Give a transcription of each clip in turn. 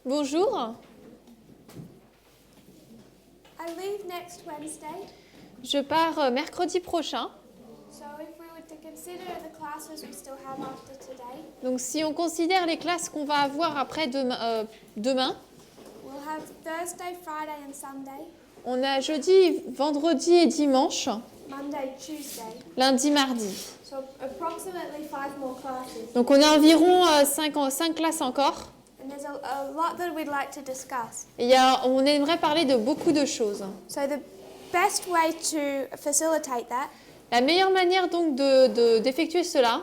Bonjour. I leave next Wednesday, Je pars mercredi prochain. so if we were to consider the classes we still have after today, Donc si on considère les classes qu'on va avoir après demain, we'll have Thursday, Friday and Sunday, on a jeudi, vendredi et dimanche, Monday, Tuesday, lundi, mardi. so approximately 5 more classes. Donc on a environ 5 classes encore. And there's a lot that we'd like to discuss. Et on aimerait parler de beaucoup de choses. So the best way to facilitate that La meilleure manière donc d'effectuer cela,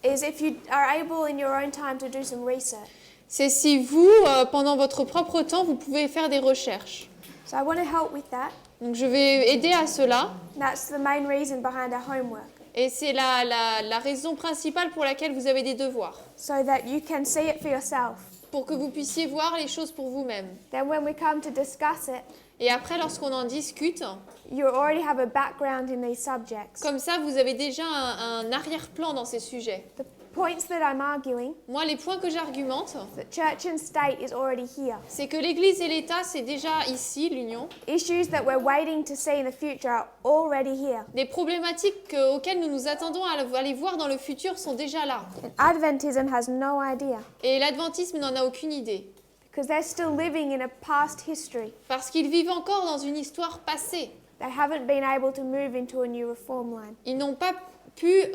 is if you are able in your own time to do some research. c'est si vous, pendant votre propre temps, vous pouvez faire des recherches. So I want to help with that. Donc je vais aider à cela. That's the main reason behind our homework, Et c'est la raison principale pour laquelle vous avez des devoirs. so that you can see it for yourself. Pour que vous puissiez voir les choses pour vous-même. Then when we come to discuss it, Et après, lorsqu'on en discute, you already have a background in these subjects. comme ça, vous avez déjà un arrière-plan dans ces sujets. The points that I'm arguing, Moi, les points que j'argumente, that church and state is already here. c'est que l'Église et l'État, c'est déjà ici, l'union. Issues that we're waiting to see in the future are already here. Les problématiques auxquelles nous nous attendons à aller voir dans le futur sont déjà là. And Adventism has no idea, Et l'adventisme n'en a aucune idée. because they're still living in a past history. Parce qu'ils vivent encore dans une histoire passée. They haven't been able to move into a new reform line. Ils n'ont pas pu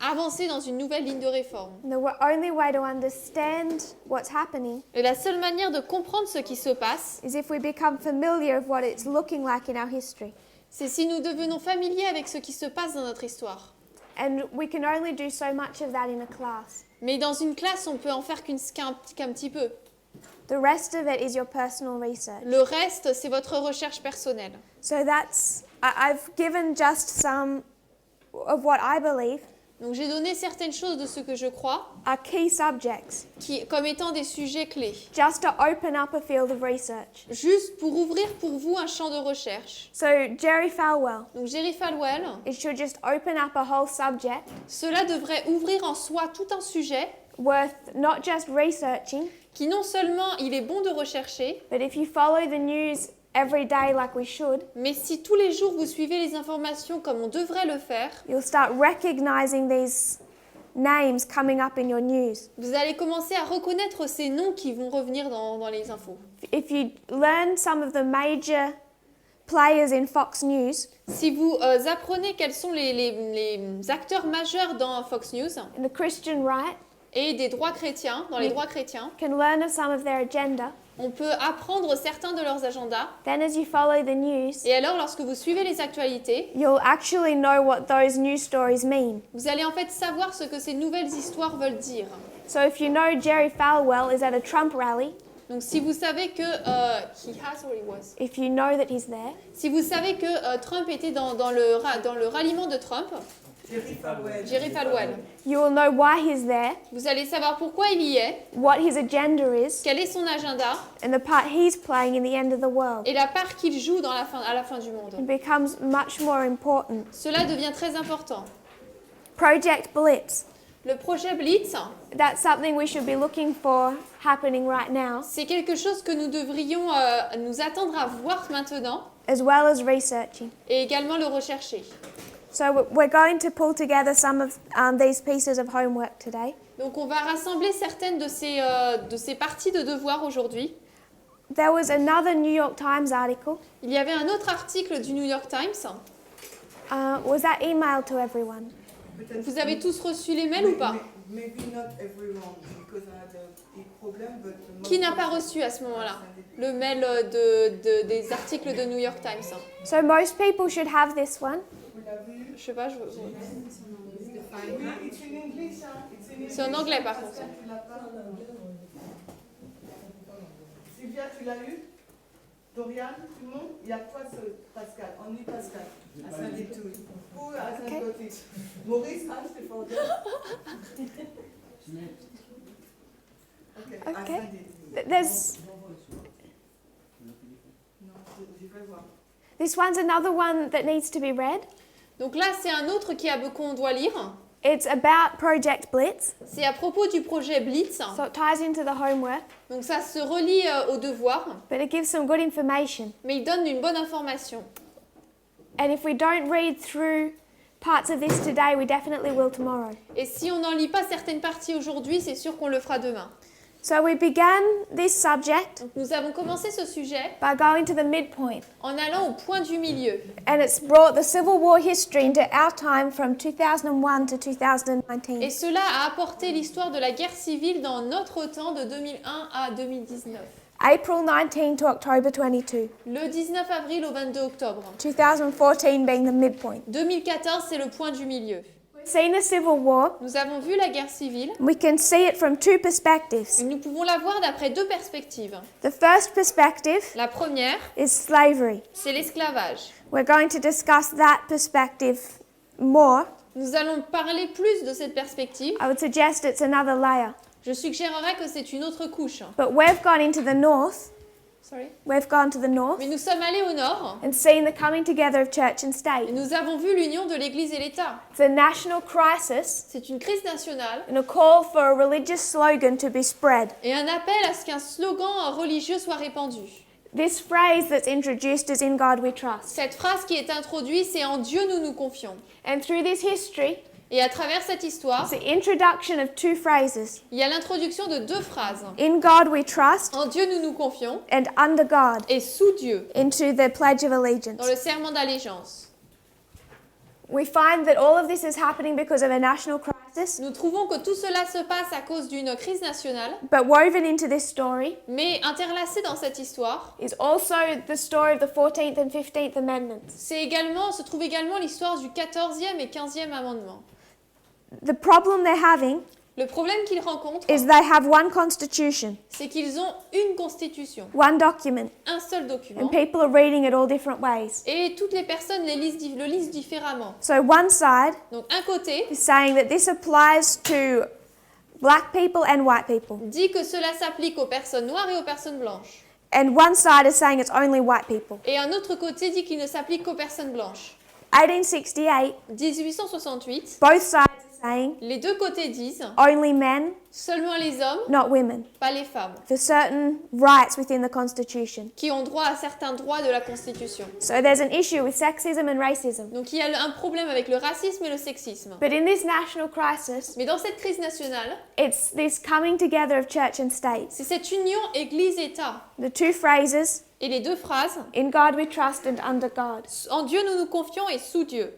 avancer dans une nouvelle ligne de réforme. And the only way to understand what's happening Et la seule manière de comprendre ce qui se passe, is if we become familiar of what it's looking like in our history. c'est si nous devenons familiers avec ce qui se passe dans notre histoire. And we can only do so much of that in a class. Mais dans une classe, on peut en faire qu'un petit peu. The rest of it is your personal research. Le reste, c'est votre recherche personnelle. So I've given just some of what I believe Donc j'ai donné certaines choses de ce que je crois are key subjects, comme étant des sujets clés. just to open up a field of research. Juste pour ouvrir pour vous un champ de recherche. So Jerry Falwell, Donc Jerry Falwell, it should just open up a whole subject cela devrait ouvrir en soi tout un sujet worth not just researching, qui non seulement il est bon de rechercher, but if you follow the news every day like we should, mais si tous les jours vous suivez les informations comme on devrait le faire, you'll start recognizing these names coming up in your news. vous allez commencer à reconnaître ces noms qui vont revenir dans les infos. If you learn some of the major players in Fox News, Si vous apprenez quels sont les acteurs majeurs dans Fox News in the Christian right, et des droits chrétiens, dans les droits chrétiens, can learn of some of their agenda, on peut apprendre certains de leurs agendas. then as you follow the news, Et alors, lorsque vous suivez les actualités, you'll actually know what those news stories mean. vous allez en fait savoir ce que ces nouvelles histoires veulent dire. So if you know Jerry Falwell is at a Trump rally, Donc, si vous savez que he has or he was. if you know that he's there, Si vous savez que Trump était dans le ralliement de Trump, Jerry Falwell, you will know why he's there, vous allez savoir pourquoi il y est, what his agenda is, quel est son agenda and the part he's playing in the end of the world. et la part qu'il joue à la fin du monde. It becomes much more important. Cela devient très important. Project Blitz, Le projet Blitz, that's something we should be looking for happening right now, c'est quelque chose que nous devrions nous attendre à voir maintenant as well as researching. et également le rechercher. So we're going to pull together some of these pieces of homework today. Donc on va rassembler certaines de ces parties de devoirs aujourd'hui. There was another New York Times article. Il y avait un autre article du New York Times. Was that emailed to everyone? Vous avez tous reçu les mails ou pas? Maybe not everyone, because I had a big problem, but most Qui n'a pas reçu à ce moment-là le mail des articles de New York Times? So most people should have this one. Je sais pas, It's in English, hein? It's in English. c'est en anglais par contre. Tu l'as pas? Sylvia, tu l'as eu? Dorian, tout le monde? Il y a quoi ce Pascal? Only Pascal. I sent it to you. Who hasn't Okay. got it? Maurice, I forget. Okay, I Okay. sent it. There's Non, je vais voir. this one's another one that needs to be read. Donc là, c'est un autre qu'on doit lire. It's about Project Blitz, C'est à propos du projet Blitz. so it ties into the homework, Donc ça se relie aux devoirs, but it gives some good information. mais il donne une bonne information. And if we don't read through parts of this today, we definitely will tomorrow. Et si on n'en lit pas certaines parties aujourd'hui, c'est sûr qu'on le fera demain. So we began this subject Donc nous avons commencé ce sujet by going to the midpoint, en allant au point du milieu. and it's brought the Civil War history into our time from 2001 to 2019. Et cela a apporté l'histoire de la guerre civile dans notre temps de 2001 à 2019. April 19 to October 22, Le 19 avril au 22 octobre. 2014 being the midpoint. 2014, c'est le point du milieu. We've seen the Civil War. Nous avons vu la guerre civile. We can see it from two perspectives. Et nous pouvons la voir d'après deux perspectives. The first perspective La première, is slavery. c'est l'esclavage. We're going to discuss that perspective more. Nous allons parler plus de cette perspective. I would suggest it's another layer. Je suggérerais que c'est une autre couche. But we've gone into the north. Sorry. We've gone to the north Mais nous sommes allés au nord and seen the coming together of church and et state. nous avons vu l'union de l'Église et l'État. It's a national crisis C'est une crise nationale and a call for a religious slogan to be spread. et un appel à ce qu'un slogan religieux soit répandu. This phrase that's introduced is "In God we trust." Cette phrase qui est introduite, c'est en Dieu nous nous confions. And through this history, Et à travers cette histoire, it's the introduction of two phrases. il y a l'introduction de deux phrases. In God we trust En Dieu nous nous confions and under God et sous Dieu, into the Pledge of Allegiance. dans le serment d'allégeance. We find that all of this is happening because of a national crisis, Nous trouvons que tout cela se passe à cause d'une crise nationale, but woven into this story mais interlacé dans cette histoire, is also the story of the 14th and 15th Amendments. se trouve également l'histoire du 14e et 15e amendement. The problem they're having Le problème qu'ils rencontrent, is they have one constitution, c'est qu'ils ont une constitution, one document, un seul and document, people are reading it all different ways. et toutes les personnes le lisent différemment. So one side Donc un côté is saying that this applies to black people and white people, dit que cela s'applique aux personnes noires et aux personnes blanches, and one side is saying it's only white people. et un autre côté dit qu'il ne s'applique qu'aux personnes blanches. 1868, 1868, both sides are saying les deux côtés disent only men, seulement les hommes, not women, pas les femmes, for certain rights within the Constitution. qui ont droit à certains droits de la Constitution. So there's an issue with sexism and racism. Donc il y a un problème avec le racisme et le sexisme. But in this national crisis, Mais dans cette crise nationale, it's this coming together of church and state. c'est cette union Église-État. The two phrases, Et les deux phrases, in God we trust and under God. en Dieu nous nous confions et sous Dieu.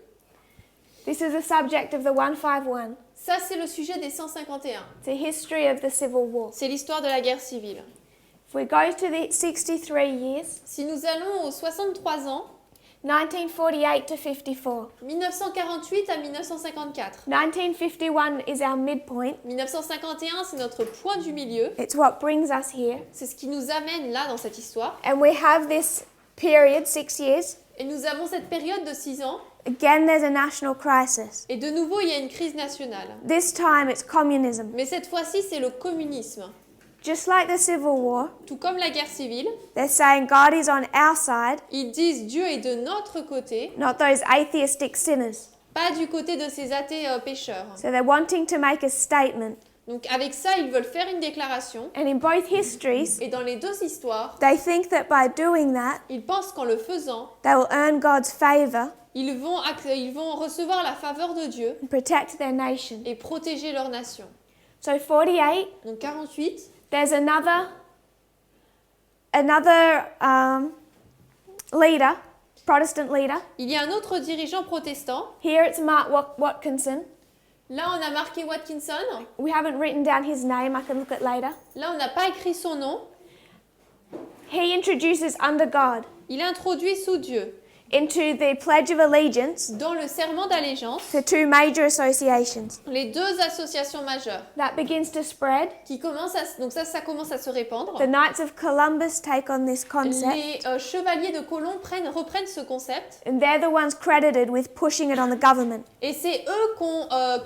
This is the subject of the 151. Ça, c'est le sujet des 151. It's a history of the Civil War. C'est l'histoire de la guerre civile. If we go to the 63 years, Si nous allons aux 63 ans, 1948 to 54. 1948 à 1954. 1951 is our midpoint. 1951, c'est notre point du milieu. It's what brings us here. C'est ce qui nous amène là dans cette histoire. And we have this period, 6 years. Et nous avons cette période de 6 ans. Again, there's a national crisis. Et de nouveau, il y a une crise nationale. This time it's communism. Mais cette fois-ci, c'est le communisme. Just like the Civil War, Tout comme la guerre civile, they're saying God is on our side, ils disent Dieu est de notre côté, not those atheistic sinners. pas du côté de ces athées pécheurs. So they're wanting to make a statement. Donc avec ça, ils veulent faire une déclaration. And in both histories, Et dans les deux histoires, they think that by doing that, ils pensent qu'en le faisant, they will earn God's favor ils vont recevoir la faveur de Dieu and protect their nation. et protéger leur nation. So 48, Donc 48, there's another leader, Protestant leader. il y a un autre dirigeant protestant. Here it's Mark Watkinson. Là, on a marqué Watkinson. We haven't written down his name. I can look at later. Là, on n'a pas écrit son nom. He introduces under God Il introduit sous Dieu into the Pledge of Allegiance dans le serment d'allégeance the two major associations. les deux associations majeures That begins to spread. qui commencent à, donc ça commence à se répandre. The Knights of Columbus take on this concept, Les chevaliers de Colomb reprennent ce concept and they're the ones credited with pushing it on the government. et c'est eux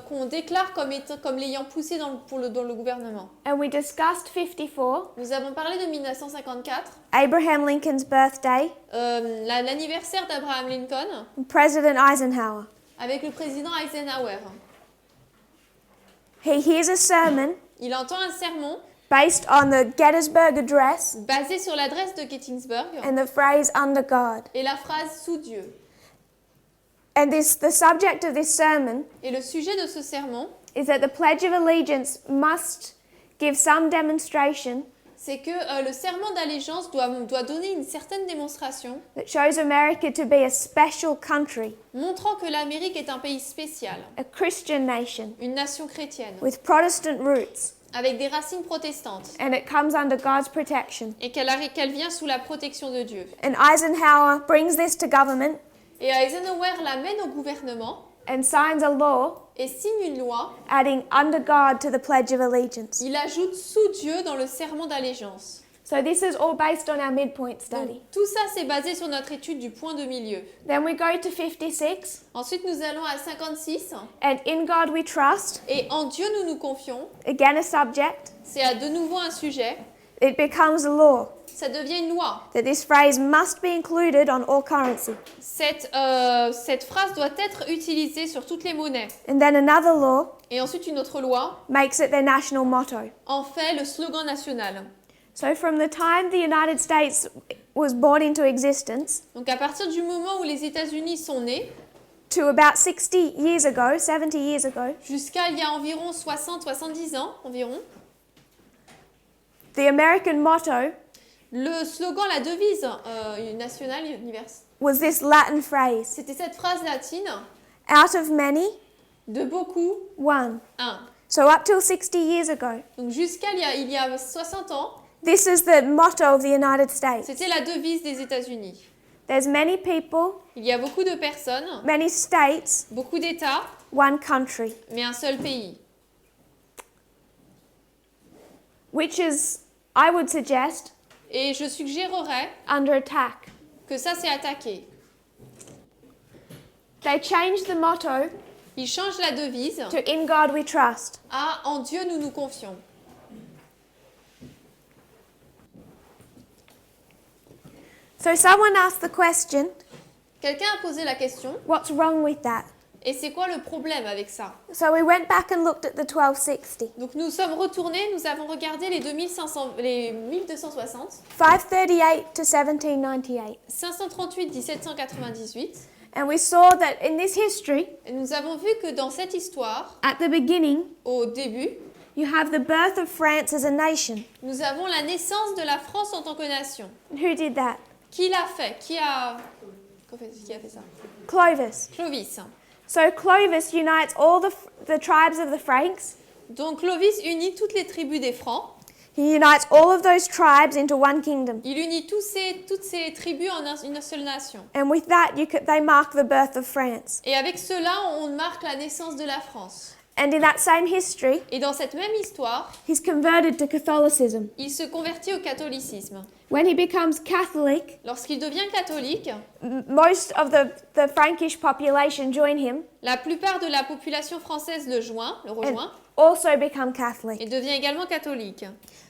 qu'on déclare comme l'ayant poussé dans le gouvernement. And we discussed 54, Nous avons parlé de 1954, Abraham Lincoln's birthday, l'anniversaire d'Abraham Lincoln and President Eisenhower. avec le président Eisenhower. he hears a sermon il entend un sermon based on the Gettysburg Address basé sur l'adresse de Gettysburg and the phrase under God. et la phrase sous Dieu. And the subject of this sermon Et le sujet de ce sermon, is that the Pledge of Allegiance must give some demonstration c'est que le serment d'allégeance doit donner une certaine démonstration that shows America to be a special country, montrant que l'Amérique est un pays spécial, a Christian nation une nation chrétienne, with Protestant roots, avec des racines protestantes, and it comes under God's protection. et qu'elle vient sous la protection de Dieu. And Eisenhower brings this to government Et Eisenhower l'amène au gouvernement and signs a law et signe une loi. adding under God to the Pledge of Allegiance. Il ajoute sous Dieu dans le serment d'allégeance. So this is all based on our midpoint Donc, study. tout ça, c'est basé sur notre étude du point de milieu. Then we go to 56, Ensuite, nous allons à 56. and in God we trust, Et en Dieu, nous nous confions. again a subject, C'est à de nouveau un sujet. it becomes a law Ça devient une loi. that this phrase must be included on all currency. Cette phrase doit être utilisée sur toutes les monnaies. And then another law Et ensuite, une autre loi makes it their national motto. en fait le slogan national. So from the time the United States was born into existence Donc, à partir du moment où les États-Unis sont nés, to about 60 years ago, 70 years ago, jusqu'à il y a environ 60-70 ans environ, the American motto le slogan, la devise nationale, universelle, was this Latin phrase, c'était cette phrase latine out of many, de beaucoup, one. un. So up till 60 years ago, Donc jusqu'à il y a 60 ans, this is the motto of the United States. c'était la devise des États-Unis. There's many people, Il y a beaucoup de personnes, many states, beaucoup d'États, one country, mais un seul pays. which is, I would suggest, Et je suggérerais under attack. que ça c'est attaqué. They changed the motto Ils changent la devise to In God We Trust. à En Dieu nous nous confions. So someone asked the question, Quelqu'un a posé la question, what's wrong with that? et c'est quoi le problème avec ça? So we went back and looked at the 1260. Donc nous sommes retournés, nous avons regardé les 1260, 538 to 1798. 538-1798, And we saw that in this history, et nous avons vu que dans cette histoire, at the beginning, au début, you have the birth of France as a nation. nous avons la naissance de la France en tant que nation. Who did that? Qui l'a fait? Qui a fait ça? Clovis. Clovis. So Clovis unites all the tribes of the Franks. Donc Clovis unit toutes les tribus des Francs. He unites all of those tribes into one kingdom. Il unit toutes ces tribus en une seule nation. And with that, they mark the birth of France. Et avec cela, on marque la naissance de la France. And in that same history, Et dans cette même histoire, he's converted to Catholicism. il se convertit au catholicisme. When he becomes Catholic, Lorsqu'il devient catholique, most of the Frankish population join him la plupart de la population française le and rejoint also become Catholic. et devient également catholique.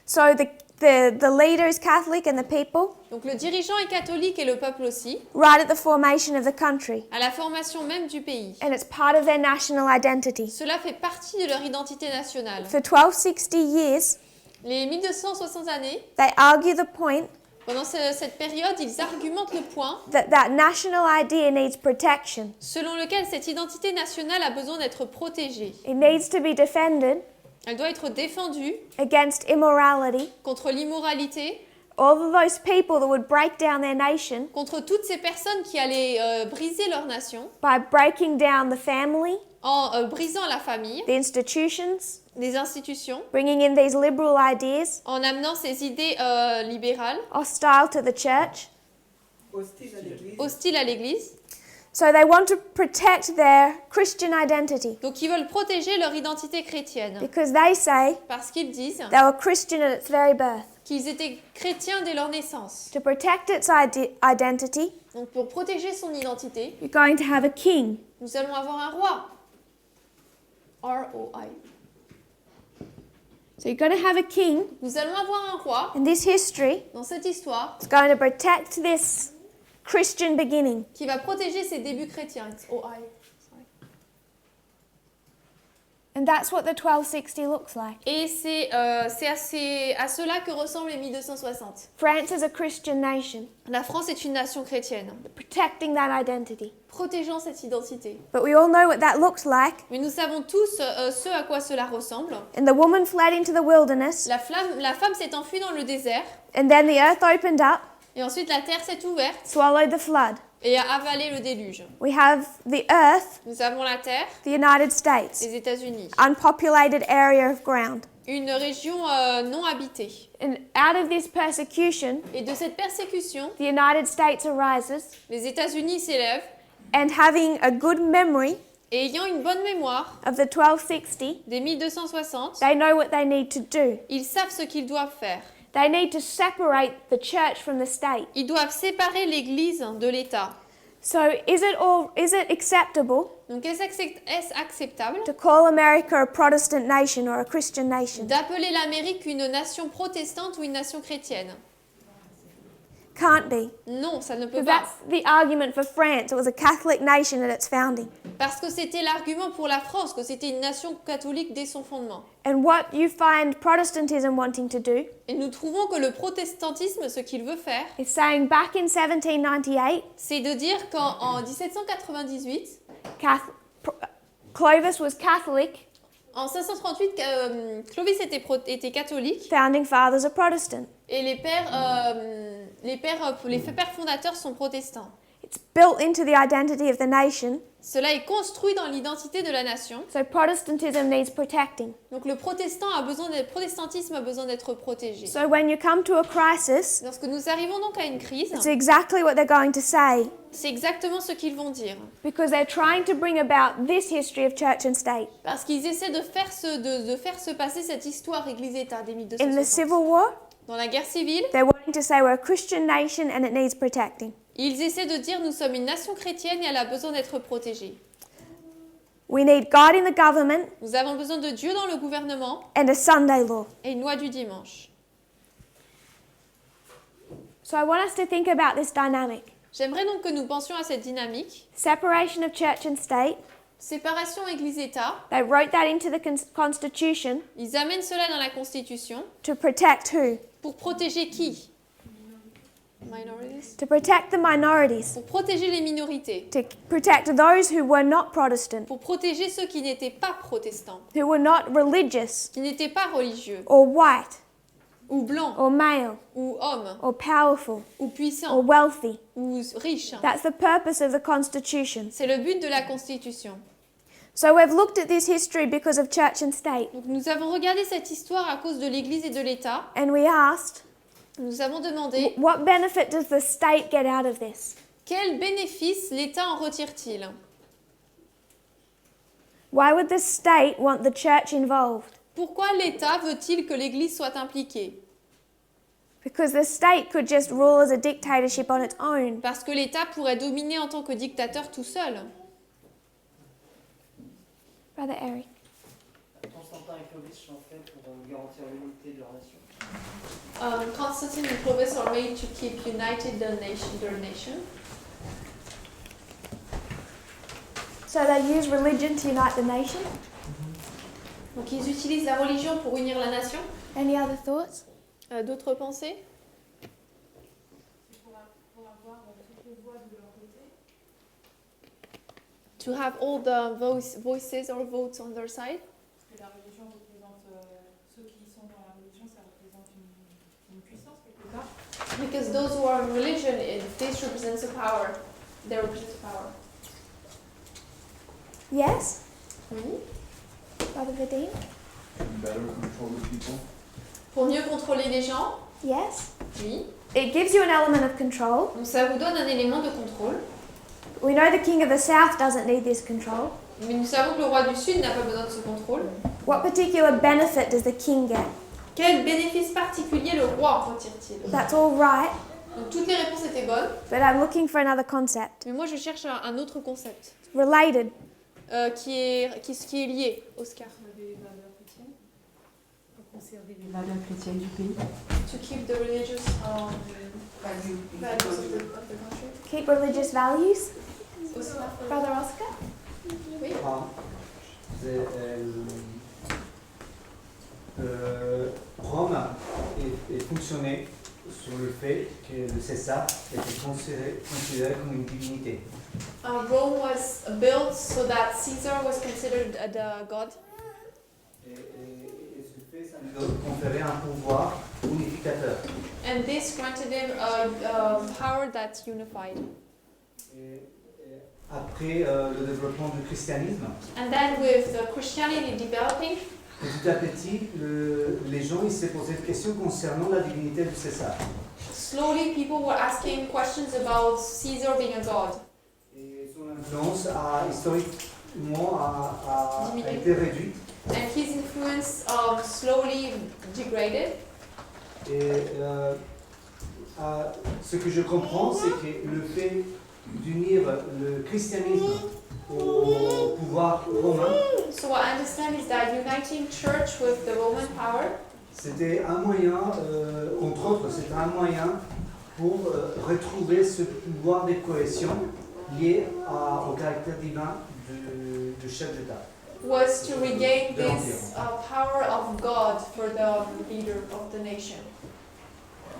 So the leader is Catholic and the people, Donc le dirigeant est catholique et le peuple aussi, right at the formation of the country. à la formation même du pays. And it's part of their national identity. Cela fait partie de leur identité nationale. For 1260 years, Les 1260 années, they argue the point pendant cette période, ils argumentent le point that national idea needs protection. selon lequel cette identité nationale a besoin d'être protégée. It needs to be defended Elle doit être défendue against immorality, contre l'immoralité, all of those people that would break down their nation contre toutes ces personnes qui allaient briser leur nation, by breaking down the family, en brisant la famille, the institutions, des institutions, bringing in these liberal ideas, en amenant ces idées libérales, hostile to the church. Hostile à l'église. hostiles à l'Église. So they want to protect their Christian identity Donc ils veulent protéger leur identité chrétienne because they say parce qu'ils disent they were Christian at its very birth. qu'ils étaient chrétiens dès leur naissance. To protect its identity, Donc pour protéger son identité, you're going to have a king. nous allons avoir un roi. R-O-I. So you're going to have a king. Nous allons avoir un roi In this history, dans cette histoire it's going to protect this Christian beginning. qui va protéger ses débuts chrétiens. It's O-I. Sorry. And that's what the 1260 looks like. Et c'est à cela que ressemblent les 1260. France is a Christian nation, La France est une nation chrétienne, protecting that identity. protégeant cette identité. But we all know what that looks like. Mais nous savons tous ce à quoi cela ressemble. And the woman fled into the wilderness, La femme s'est enfuie dans le désert, and then the earth opened up, et ensuite la terre s'est ouverte swallowed the flood. et a avalé le déluge. We have the earth, Nous avons la terre, the United States, les États-Unis, unpopulated area of ground. une région non habitée. And out of this persecution, Et de cette persécution, the United States arises, les États-Unis s'élèvent, and having a good memory et ayant une bonne mémoire of the 1260, des 1260, they know what they need to do. ils savent ce qu'ils doivent faire. They need to separate the church from the state. Ils doivent séparer l'Église de l'État. So is it acceptable Donc est-ce acceptable to call America a Protestant nation or a Christian nation? d'appeler l'Amérique une nation protestante ou une nation chrétienne? Can't be. Non, ça ne peut Because pas. that's the argument for France. It was a Catholic nation at its founding. Parce que c'était l'argument pour la France, que c'était une nation catholique dès son fondement. And what you find Protestantism wanting to do Et nous trouvons que le protestantisme, ce qu'il veut faire, is saying back in 1798, c'est de dire qu'en 1798, Clovis was Catholic, en 538, Clovis était catholique founding fathers are Protestant. et les pères fondateurs sont protestants. It's built into the identity of the nation. Cela est construit dans l'identité de la nation. So Protestantism needs protecting. Donc le protestantisme a besoin d'être protégé. So when you come to a crisis, Lorsque nous arrivons donc à une crise, it's exactly what they're going to say, c'est exactement ce qu'ils vont dire. because they're trying to bring about this history of church and state. Parce qu'ils essaient de faire se passer cette histoire Église-État des In the 1260. Civil War, Dans la guerre civile, they're wanting to say we're a Christian nation and it needs protecting. ils essaient de dire nous sommes une nation chrétienne et elle a besoin d'être protégée. We need God in the government Nous avons besoin de Dieu dans le gouvernement and a Sunday law. et une loi du dimanche. So I want us to think about this dynamic. J'aimerais donc que nous pensions à cette dynamique. Separation of church and state. Séparation Église-État, They wrote that into the Constitution ils amènent cela dans la Constitution to protect who? pour protéger qui? Minorities. To protect the minorities. Pour protéger les minorités, To protect those who were not Protestant, pour protéger ceux qui n'étaient pas protestants, who were not religious qui n'étaient pas religieux, or white ou blancs, or male ou hommes, or powerful ou or puissants, wealthy. ou riches. That's the purpose of the Constitution. C'est le but de la Constitution. So we've looked at this history because of church and state, Donc nous avons regardé cette histoire à cause de l'Église et de l'État. and we asked, Nous avons demandé what benefit does the state get out of this? quel bénéfice l'État en retire-t-il? Why would the state want the church involved? Pourquoi l'État veut-il que l'Église soit impliquée? Because the state could just rule as a dictatorship on its own. Parce que l'État pourrait dominer en tant que dictateur tout seul. Brother Eric. Constantin et Clovis sont faits pour garantir l'unité de leur nation. Constantine and Clovis are made to keep united their nation. So they use religion to unite the nation. Donc ils utilisent la religion pour unir la nation. Any other thoughts? D'autres pensées? To have all the voices or votes on their side. Parce que la religion représente ceux qui sont dans la religion, ça représente une puissance quelque part. Because those who are in religion, this represents a power. They represent power. Yes? Oui. Brother Vadim? Better control the people. Pour mieux contrôler les gens. Yes? Oui. It gives you an element of control. Donc ça vous donne un élément de contrôle. We know the king of the south doesn't need this control. Mais nous savons que le roi du Sud n'a pas besoin de ce contrôle. What particular benefit does the king get? Quel bénéfice particulier le roi en retire-t-il? That's all right, Donc toutes les réponses étaient bonnes. but I'm looking for another concept. Mais moi je cherche un autre concept Related. qui est lié, Oscar. Des valeurs chrétiennes. Pour conserver les valeurs chrétiennes du pays. To keep the religious values of the country. Keep religious values. Oscar. Brother Oscar? Oui. C'est Rome est fonctionné sur le fait que le César était considéré comme une divinité. Rome was built so that Caesar was considered the god. Et ce fait, ça lui conférait un pouvoir unificateur. And this granted him a power that unified. Et après le développement du christianisme, And then with the Christianity developing, petit à petit, les gens ils s'est posé des questions concernant la divinité du César. slowly people were asking questions about Caesar being a god. Et son influence a historiquement a Diminué. été réduite. And his influence slowly degraded. Et ce que je comprends, c'est que le fait d'unir le christianisme au pouvoir romain, So what I understand is that uniting church with the Roman power, c'était un moyen, entre autres, c'était un moyen pour retrouver ce pouvoir de cohésion lié au caractère divin du chef d'État. was to regain this power of God for the leader of the nation.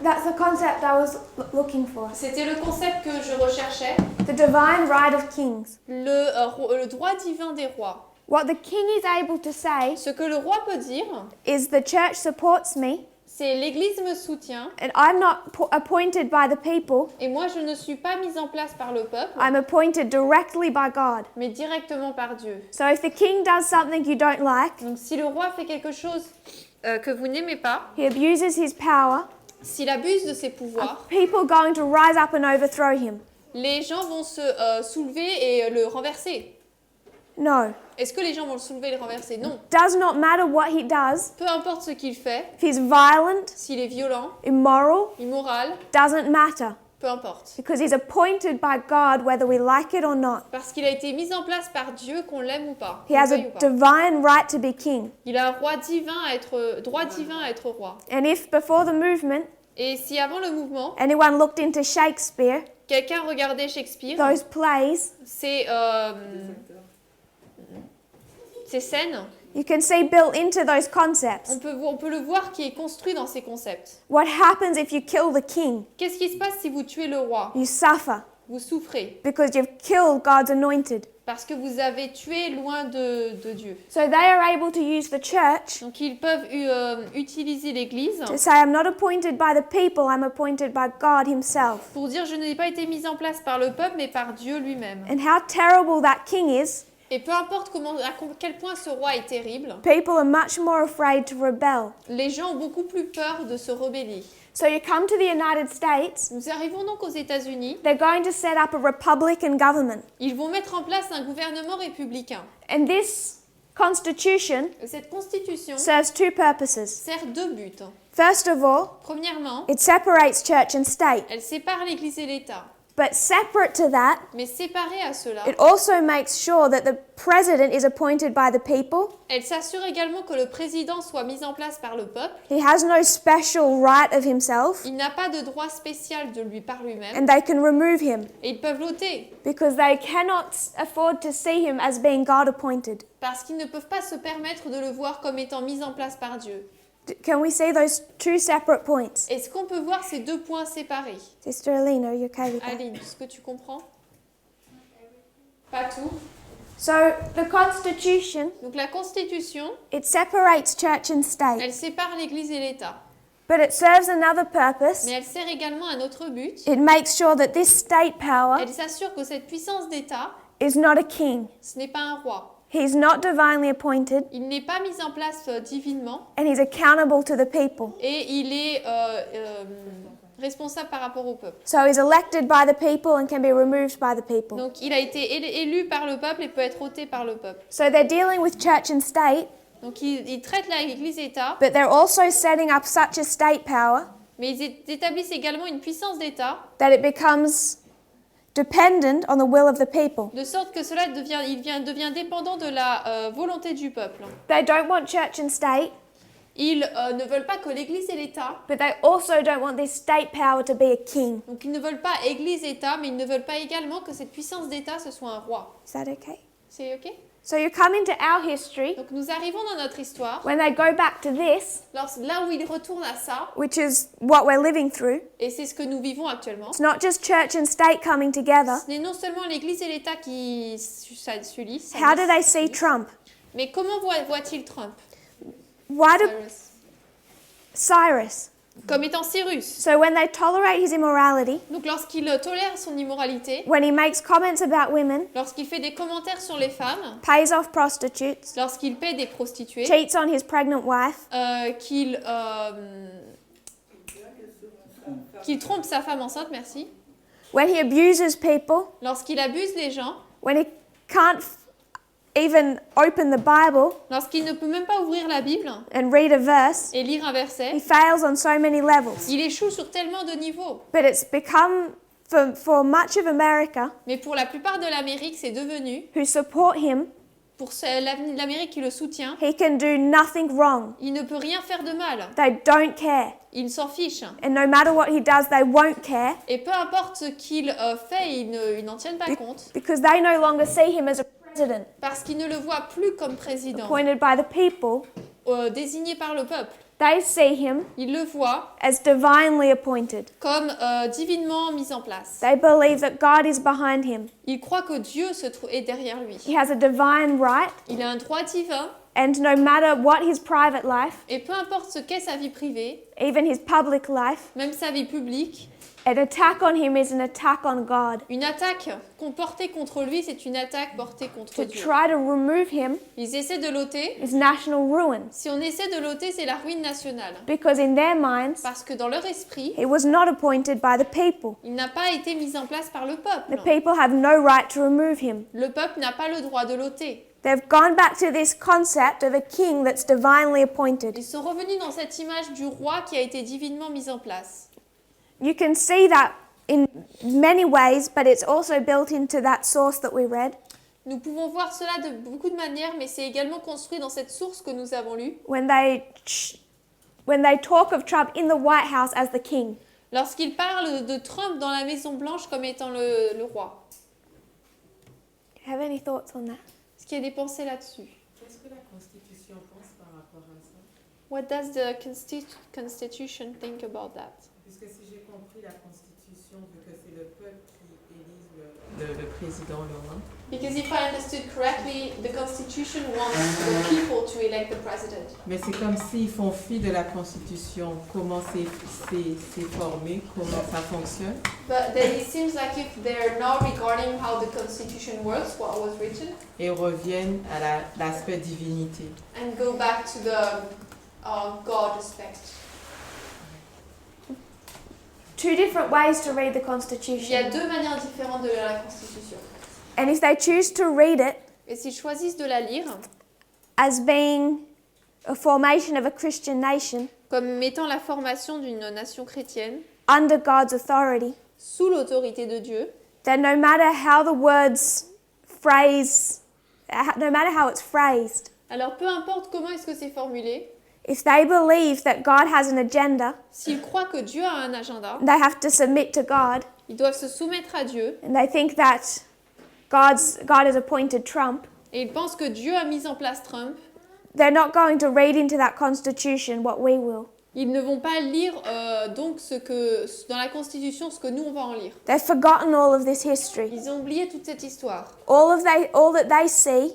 That's the concept I was looking for. C'était le concept que je recherchais, The divine right of kings. le droit divin des rois. What the king is able to say Ce que le roi peut dire, is the church supports me c'est l'Église me soutient and I'm not appointed by the people. et moi je ne suis pas mise en place par le peuple, I'm appointed directly by God. mais directement par Dieu. So if the king does something you don't like, Donc si le roi fait quelque chose que vous n'aimez pas, he abuses his power, s'il abuse de ses pouvoirs, are people going to rise up and overthrow him? les gens vont se soulever et le renverser. No. Est-ce que les gens vont le soulever et le renverser? Non. Does not matter what he does. Peu importe ce qu'il fait, If he's violent, s'il est violent, immoral, immoral, doesn't matter. peu importe. Because he's appointed by God whether we like it or not. Parce qu'il a été mis en place par Dieu, qu'on l'aime ou pas. He qu'on has le veuille a ou pas. divine right to be king. Il a un droit divin à être roi. And if before the movement Et si avant le mouvement, anyone looked into Shakespeare, quelqu'un regardait Shakespeare, those plays, ces scènes, you can see built into those concepts. on peut le voir qui est construit dans ces concepts. What happens if you kill the king? Qu'est-ce qui se passe si vous tuez le roi? You suffer Vous souffrez because you've killed God's anointed. parce que vous avez tué loin de Dieu. So they are able to use the church Donc ils peuvent utiliser l'Église to say, I'm not appointed by the people, I'm appointed by God himself. pour dire je n'ai pas été mise en place par le peuple mais par Dieu lui-même. And how terrible that king is, Et peu importe à quel point ce roi est terrible, people are much more afraid to rebel. les gens ont beaucoup plus peur de se rebeller. So you come to the United States, Nous arrivons donc aux États-Unis. they're going to set up a Republican government. Ils vont mettre en place un gouvernement républicain. And this constitution Cette constitution serves two purposes. sert deux buts. First of all, Premièrement, it separates church and state. elle sépare l'Église et l'État. But separate to that, Mais séparée à cela, it also makes sure that the president is appointed by the people. elle s'assure également que le président soit mis en place par le peuple. He has no special right of himself, Il n'a pas de droit spécial de lui par lui-même. and they can remove him Et ils peuvent l'ôter because they cannot afford to see him as being God appointed. parce qu'ils ne peuvent pas se permettre de le voir comme étant mis en place par Dieu. Can we see those two separate points? Est-ce qu'on peut voir ces deux points séparés? Sister Alina, are you okay with that? Aline, est-ce que tu comprends? Pas tout. So the Constitution, Donc la Constitution, it separates church and state, elle sépare l'Église et l'État. but it serves another purpose. Mais elle sert également un autre but. It makes sure that this state power Elle s'assure que cette puissance d'État, is not a king. ce n'est pas un roi. He's not divinely appointed, Il n'est pas mis en place divinement and he's accountable to the people. et il est responsable par rapport au peuple. So he's elected by the people and can be removed by the people. Donc il a été élu par le peuple et peut être ôté par le peuple. So they're dealing with church and state, Donc il traite l'Église et l'État, but they're also setting up such a state power mais ils établissent également une puissance d'État, that it becomes dependent on the will of the people. de sorte que cela devient dépendant de la volonté du peuple. They don't want church and state, Ils ne veulent pas que l'Église et l'État, but they also don't want this state power to be a king. donc ils ne veulent pas Église-État, mais ils ne veulent pas également que cette puissance d'État ce soit un roi. Is that okay? C'est ok? So you come into our history Donc nous arrivons dans notre histoire, when they go back to this, là où il retourne à ça, which is what we're living through. et c'est ce que nous vivons actuellement. It's not just church and state coming together. Ce n'est non seulement l'Église et l'État qui s'unissent, How do they see Trump? mais comment voit-il Trump, Why do Cyrus Cyrus? Comme étant Cyrus. So when they tolerate his immorality, Donc lorsqu'il tolère son immoralité, when he makes comments about women, lorsqu'il fait des commentaires sur les femmes, pays off prostitutes, lorsqu'il paie des prostituées, cheats on his pregnant wife, qu'il trompe sa femme enceinte, merci, when he abuses people, lorsqu'il abuse les gens, when he can't even open the Bible lorsqu'il ne peut même pas ouvrir la Bible and read a verse, et lire un he verset, fails on so many levels. il échoue sur tellement de niveaux. But it's become, for much of America, Mais pour la plupart de l'Amérique, c'est devenu, who support him, pour l'Amérique qui le soutient, he can do nothing wrong. il ne peut rien faire de mal. They don't care. Il s'en fiche. And no matter what he does, they won't care Et peu importe ce qu'il fait, ils n'en tiennent pas compte. because they no longer see him as a president Parce qu'ils ne le voient plus comme président, appointed by the people. désigné par le peuple. They see him Ils le voient as divinely appointed. comme divinement mis en place. They believe that God is behind him. Ils croient que Dieu est derrière lui. He has a divine right, Il a un droit divin, and no matter what his private life, et peu importe ce qu'est sa vie privée, even his public life, même sa vie publique, an attack on him is an attack on God. une attaque portée contre lui, c'est une attaque portée contre To Dieu. try to remove him Ils essaient de l'ôter. is national ruin Si on essaie de l'ôter, c'est la ruine nationale. because in their minds, Parce que dans leur esprit, he was not appointed by the people. il n'a pas été mis en place par le peuple. The people have no right to remove him. Le peuple n'a pas le droit de l'ôter. They've gone back to this concept of a king that's divinely appointed. Ils sont revenus dans cette image du roi qui a été divinement mis en place. You can see that in many ways, but it's also built into that source that we read. Nous pouvons voir cela de beaucoup de manières, mais c'est également construit dans cette source que nous avons lue. When they talk of Trump in the White House as the king. Lorsqu'ils parlent de Trump dans la Maison Blanche comme étant le roi. Do you have any thoughts on that? Est-ce qu'il y a des pensées là-dessus? Qu'est-ce que la Constitution pense par rapport à ça? What does the Constitution think about that? Puisque si j'ai compris la Constitution, vu que c'est le peuple qui élise le président, le roi. Because if I understood correctly, the Constitution wants the people to elect the president. Mais c'est comme s'ils font fi de la Constitution, comment c'est formé, comment ça fonctionne. But then it seems like if they're not regarding how the Constitution works, what was written, Et reviennent à l'aspect divinité. and go back to the God aspect. Two different ways to read the Il y a Constitution. deux manières différentes de lire la Constitution. And if they choose to read it Et s'ils choisissent de la lire as being a formation of a Christian nation comme mettant la formation d'une nation chrétienne under God's authority, sous l'autorité de Dieu, then no matter how the words phrase, no matter how it's phrased, alors peu importe comment est-ce que c'est formulé, if they believe that God has an agenda, s'ils croient que Dieu a un agenda, they have to submit to God, ils doivent se soumettre à Dieu, and they think that God has appointed Trump, et ils pensent que Dieu a mis en place Trump, they're not going to read into that Constitution what we will. ils ne vont pas lire donc dans la Constitution ce que nous on va en lire. They've forgotten all of this history. Ils ont oublié toute cette histoire. All that they see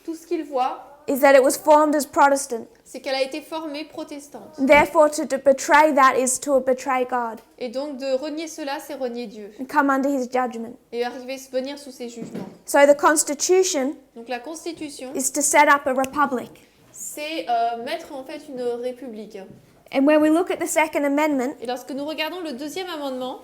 Tout ce qu'ils voient, is that it was formed as Protestant. c'est qu'elle a été formée protestante. Therefore, to betray that is to betray God Et donc de renier cela, c'est renier Dieu. and come under his judgment. Et venir sous ses jugements. So the Constitution Donc la Constitution, is to set up a republic. c'est mettre en fait une république. And when we look at the Second Amendment Et lorsque nous regardons le deuxième amendement,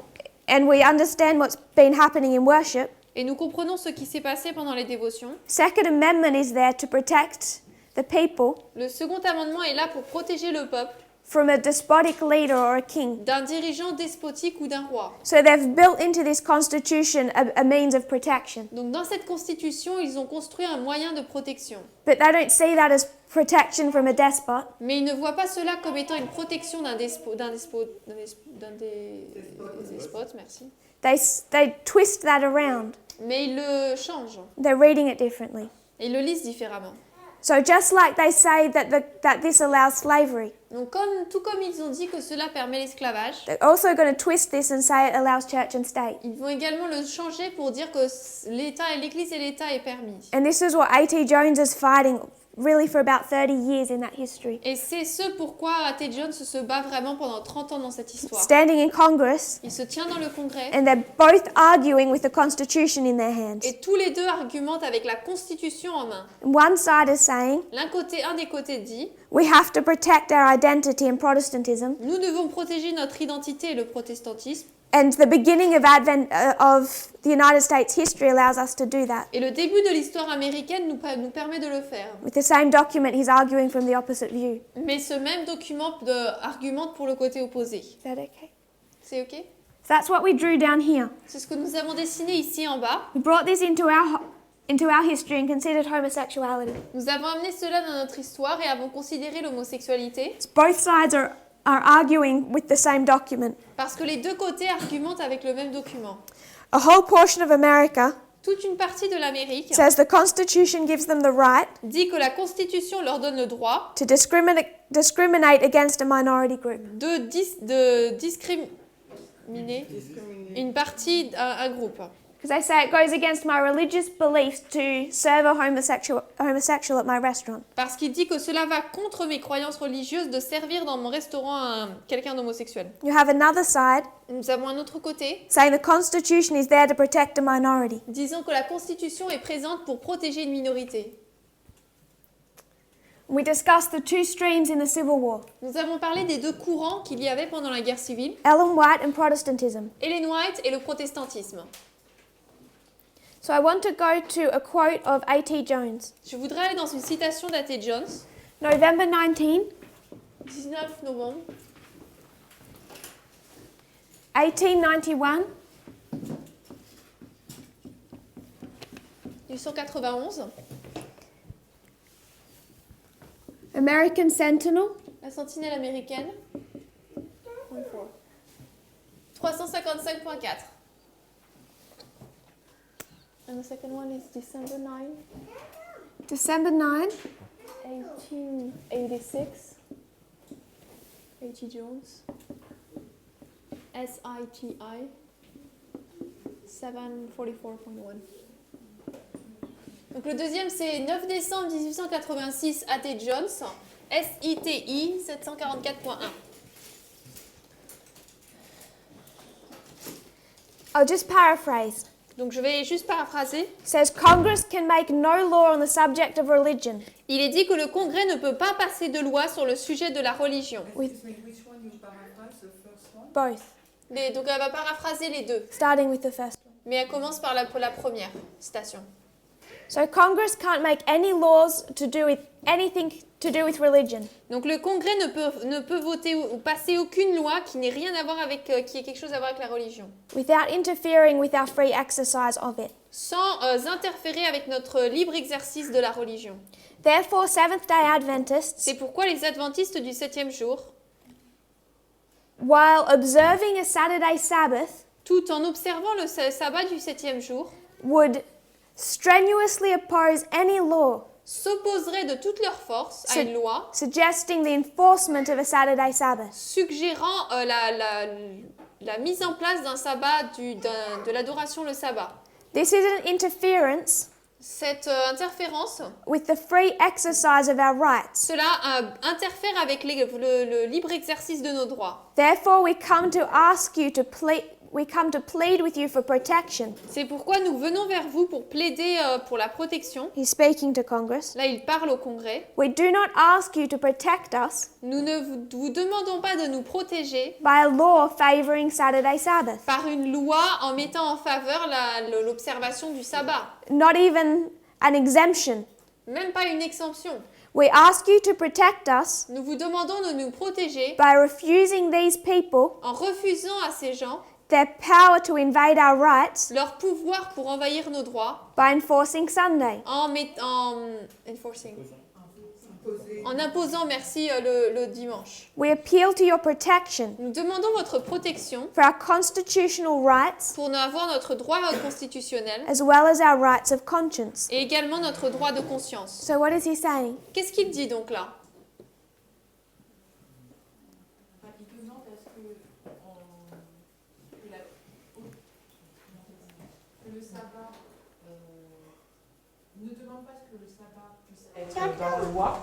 and we understand what's been happening in worship, et nous comprenons ce qui s'est passé pendant les dévotions, Second Amendment is there to protect the people le second amendement est là pour protéger le peuple from a despotic leader or a king. d'un dirigeant despotique ou d'un roi. So they've built into this Constitution a means of protection. Donc dans cette constitution, ils ont construit un moyen de protection. But they don't see that as protection from a despot. Mais ils ne voient pas cela comme étant une protection d'un despote, merci. They twist that around. Mais ils le changent. They're reading it differently. Et ils le lisent différemment. So just like they say that this allows slavery, Donc tout comme ils ont dit que cela permet l'esclavage, they're also going to twist this and say it allows church and state. ils vont également le changer pour dire que l'Église et l'État est permis. And this is what A.T. Jones is fighting really for about 30 years in that history. Et c'est ce pourquoi A.T. Jones se bat vraiment pendant 30 ans dans cette histoire. Standing in Congress, Il se tient dans le Congrès and they're both arguing with the Constitution in their hands. et tous les deux argumentent avec la Constitution en main. One side is saying, Un des côtés dit we have to protect our identity and Protestantism, nous devons protéger notre identité et le protestantisme. and the beginning of of the United States history allows us to do that. Et le début de l'histoire américaine nous permet de le faire. With the same document, he's arguing from the opposite view. Mais ce même document argumente pour le côté opposé. Is that okay? C'est OK? So that's what we drew down here. C'est ce que nous avons dessiné ici en bas. We brought this into our history and considered homosexuality. Nous avons amené cela dans notre histoire et avons considéré l'homosexualité Both sides are arguing with the same document. parce que les deux côtés argumentent avec le même document. A whole portion of America Toute une partie de l'Amérique says the Constitution gives them the right dit que la Constitution leur donne le droit to discriminate against a minority group. de discriminer une partie, un groupe. Because they say it goes against my religious beliefs to serve a homosexual at my restaurant. Parce qu'il dit que cela va contre mes croyances religieuses de servir dans mon restaurant quelqu'un d'homosexuel. You have another side Nous avons un autre côté, saying the Constitution is there to protect a minority. disons que la Constitution est présente pour protéger une minorité. We discussed the two streams in the Civil War, Nous avons parlé des deux courants qu'il y avait pendant la guerre civile, Ellen White and Protestantism. Ellen White et le protestantisme. So I want to go to a quote of A.T. Jones. Je voudrais aller dans une citation d'A.T. Jones, November 19, 19 novembre 1891. 1891, American Sentinel, la sentinelle américaine, 355.4. And the second one is December 9, December 9, 1886. A.T. Jones. SITI 744.1. Donc le deuxième c'est 9 décembre 1886 A.T. Jones, SITI 744.1. I'll just paraphrase. Donc je vais juste paraphraser. It says Congress can make no law on the subject of religion. Il est dit que le Congrès ne peut pas passer de loi sur le sujet de la religion. Excuse me, which one you paraphrase, the first one? Both, Donc elle va paraphraser les deux, starting with the first one. mais elle commence par la première citation. So Congress can't make any laws to do with anything to do with religion Donc le Congrès ne peut voter ou passer aucune loi qui n'ait rien à voir avec, qui ait quelque chose à voir avec la religion, without interfering with our free exercise of it. sans interférer avec notre libre exercice de la religion. Therefore, Seventh-day Adventists, C'est pourquoi les adventistes du 7e jour, while observing a Saturday Sabbath, tout en observant le sabbat du 7e jour, would strenuously oppose any law s'opposeraient de toute leur force à une loi suggesting the enforcement of a Saturday Sabbath. suggérant la mise en place d'un sabbat, de l'adoration le sabbat. This is an interference Cette interférence, with the free exercise of our rights. cela interfère avec le libre exercice de nos droits. Therefore, we come to ask you to plead with you for protection. C'est pourquoi nous venons vers vous pour plaider pour la protection. He's speaking to Congress. Là, il parle au Congrès. We do not ask you to protect us Nous ne vous demandons pas de nous protéger by a law favoring Saturday Sabbath. par une loi en mettant en faveur l'observation du sabbat. Not even an exemption. Même pas une exemption. We ask you to protect us Nous vous demandons de nous protéger by refusing these people en refusant à ces gens their power to invade our rights leur pouvoir pour envahir nos droits by enforcing Sunday. en enforcing. imposer. En imposant, merci, le dimanche. We appeal to your protection Nous demandons votre protection for our constitutional rights pour avoir notre droit constitutionnel as well as our rights of conscience. et également notre droit de conscience. So what is he saying? Qu'est-ce qu'il dit donc là? Enfin, il demande à ce que, que le sabbat ne demande pas ce que le sabbat puisse être dans la loi,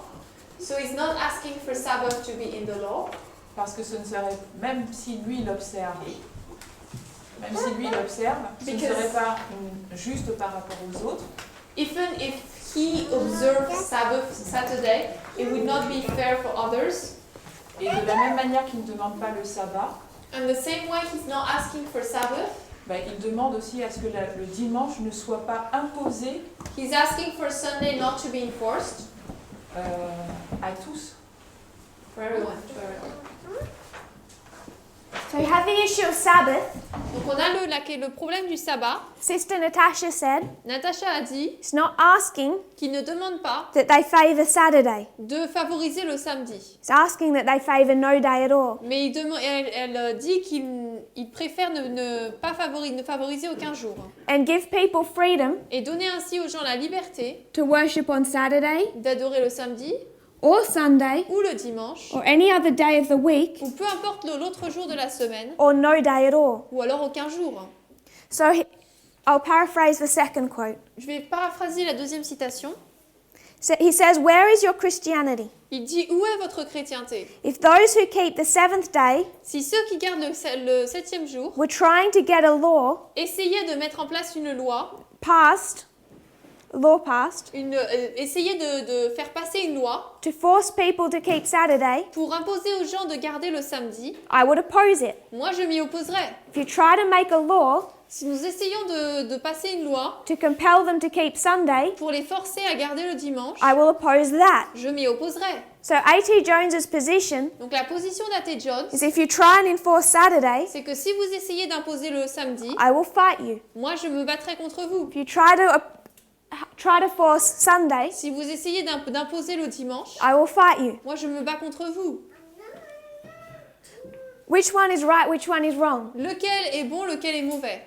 So he's not asking for Sabbath to be in the law, parce que ce ne serait, même si lui l'observe, ce ne serait pas juste par rapport aux autres. even if he observed Sabbath Saturday, it would not be fair for others. Et de la même manière qu'il ne demande pas le sabbat, And the same way he's not asking for Sabbath, ben, il demande aussi à ce que le dimanche ne soit pas imposé he's asking for Sunday not to be enforced à tous. for everyone. To everyone. So you have the issue of Sabbath. Donc on a le problème du sabbat. Sister Natasha said Natacha a dit it's not asking qu'il ne demande pas that they favour Saturday. de favoriser le samedi. It's asking that they favour no day at all. Mais elle dit qu'il préfère ne favoriser aucun jour. And give people freedom Et donner ainsi aux gens la liberté to worship on Saturday d'adorer le samedi or Sunday ou le dimanche, or any other day of the week ou peu importe l'autre jour de la semaine, or no day at all. ou alors aucun jour. So I'll paraphrase the second quote. Je vais paraphraser la deuxième citation. So he says, "Where is your Christianity? Il dit, où est votre chrétienté? If those who keep the seventh day Si ceux qui gardent le septième jour were trying to get a law essayaient de mettre en place une loi, passed, essayaient de faire passer une loi to force people to keep Saturday, pour imposer aux gens de garder le samedi, I would oppose it. moi je m'y opposerais. If you try to make a law Si nous essayons de passer une loi to compel them to keep Sunday, pour les forcer à garder le dimanche, I will oppose that." je m'y opposerais. So A.T. Jones's position Donc la position d'A.T. Jones, is if you try and enforce Saturday, c'est que si vous essayez d'imposer le samedi, I will fight you. moi je me battrai contre vous. If you try to force Sunday, Si vous essayez d'imposer le dimanche, I will fight you. moi je me bats contre vous. Which one is right, which one is wrong? Lequel est bon, lequel est mauvais?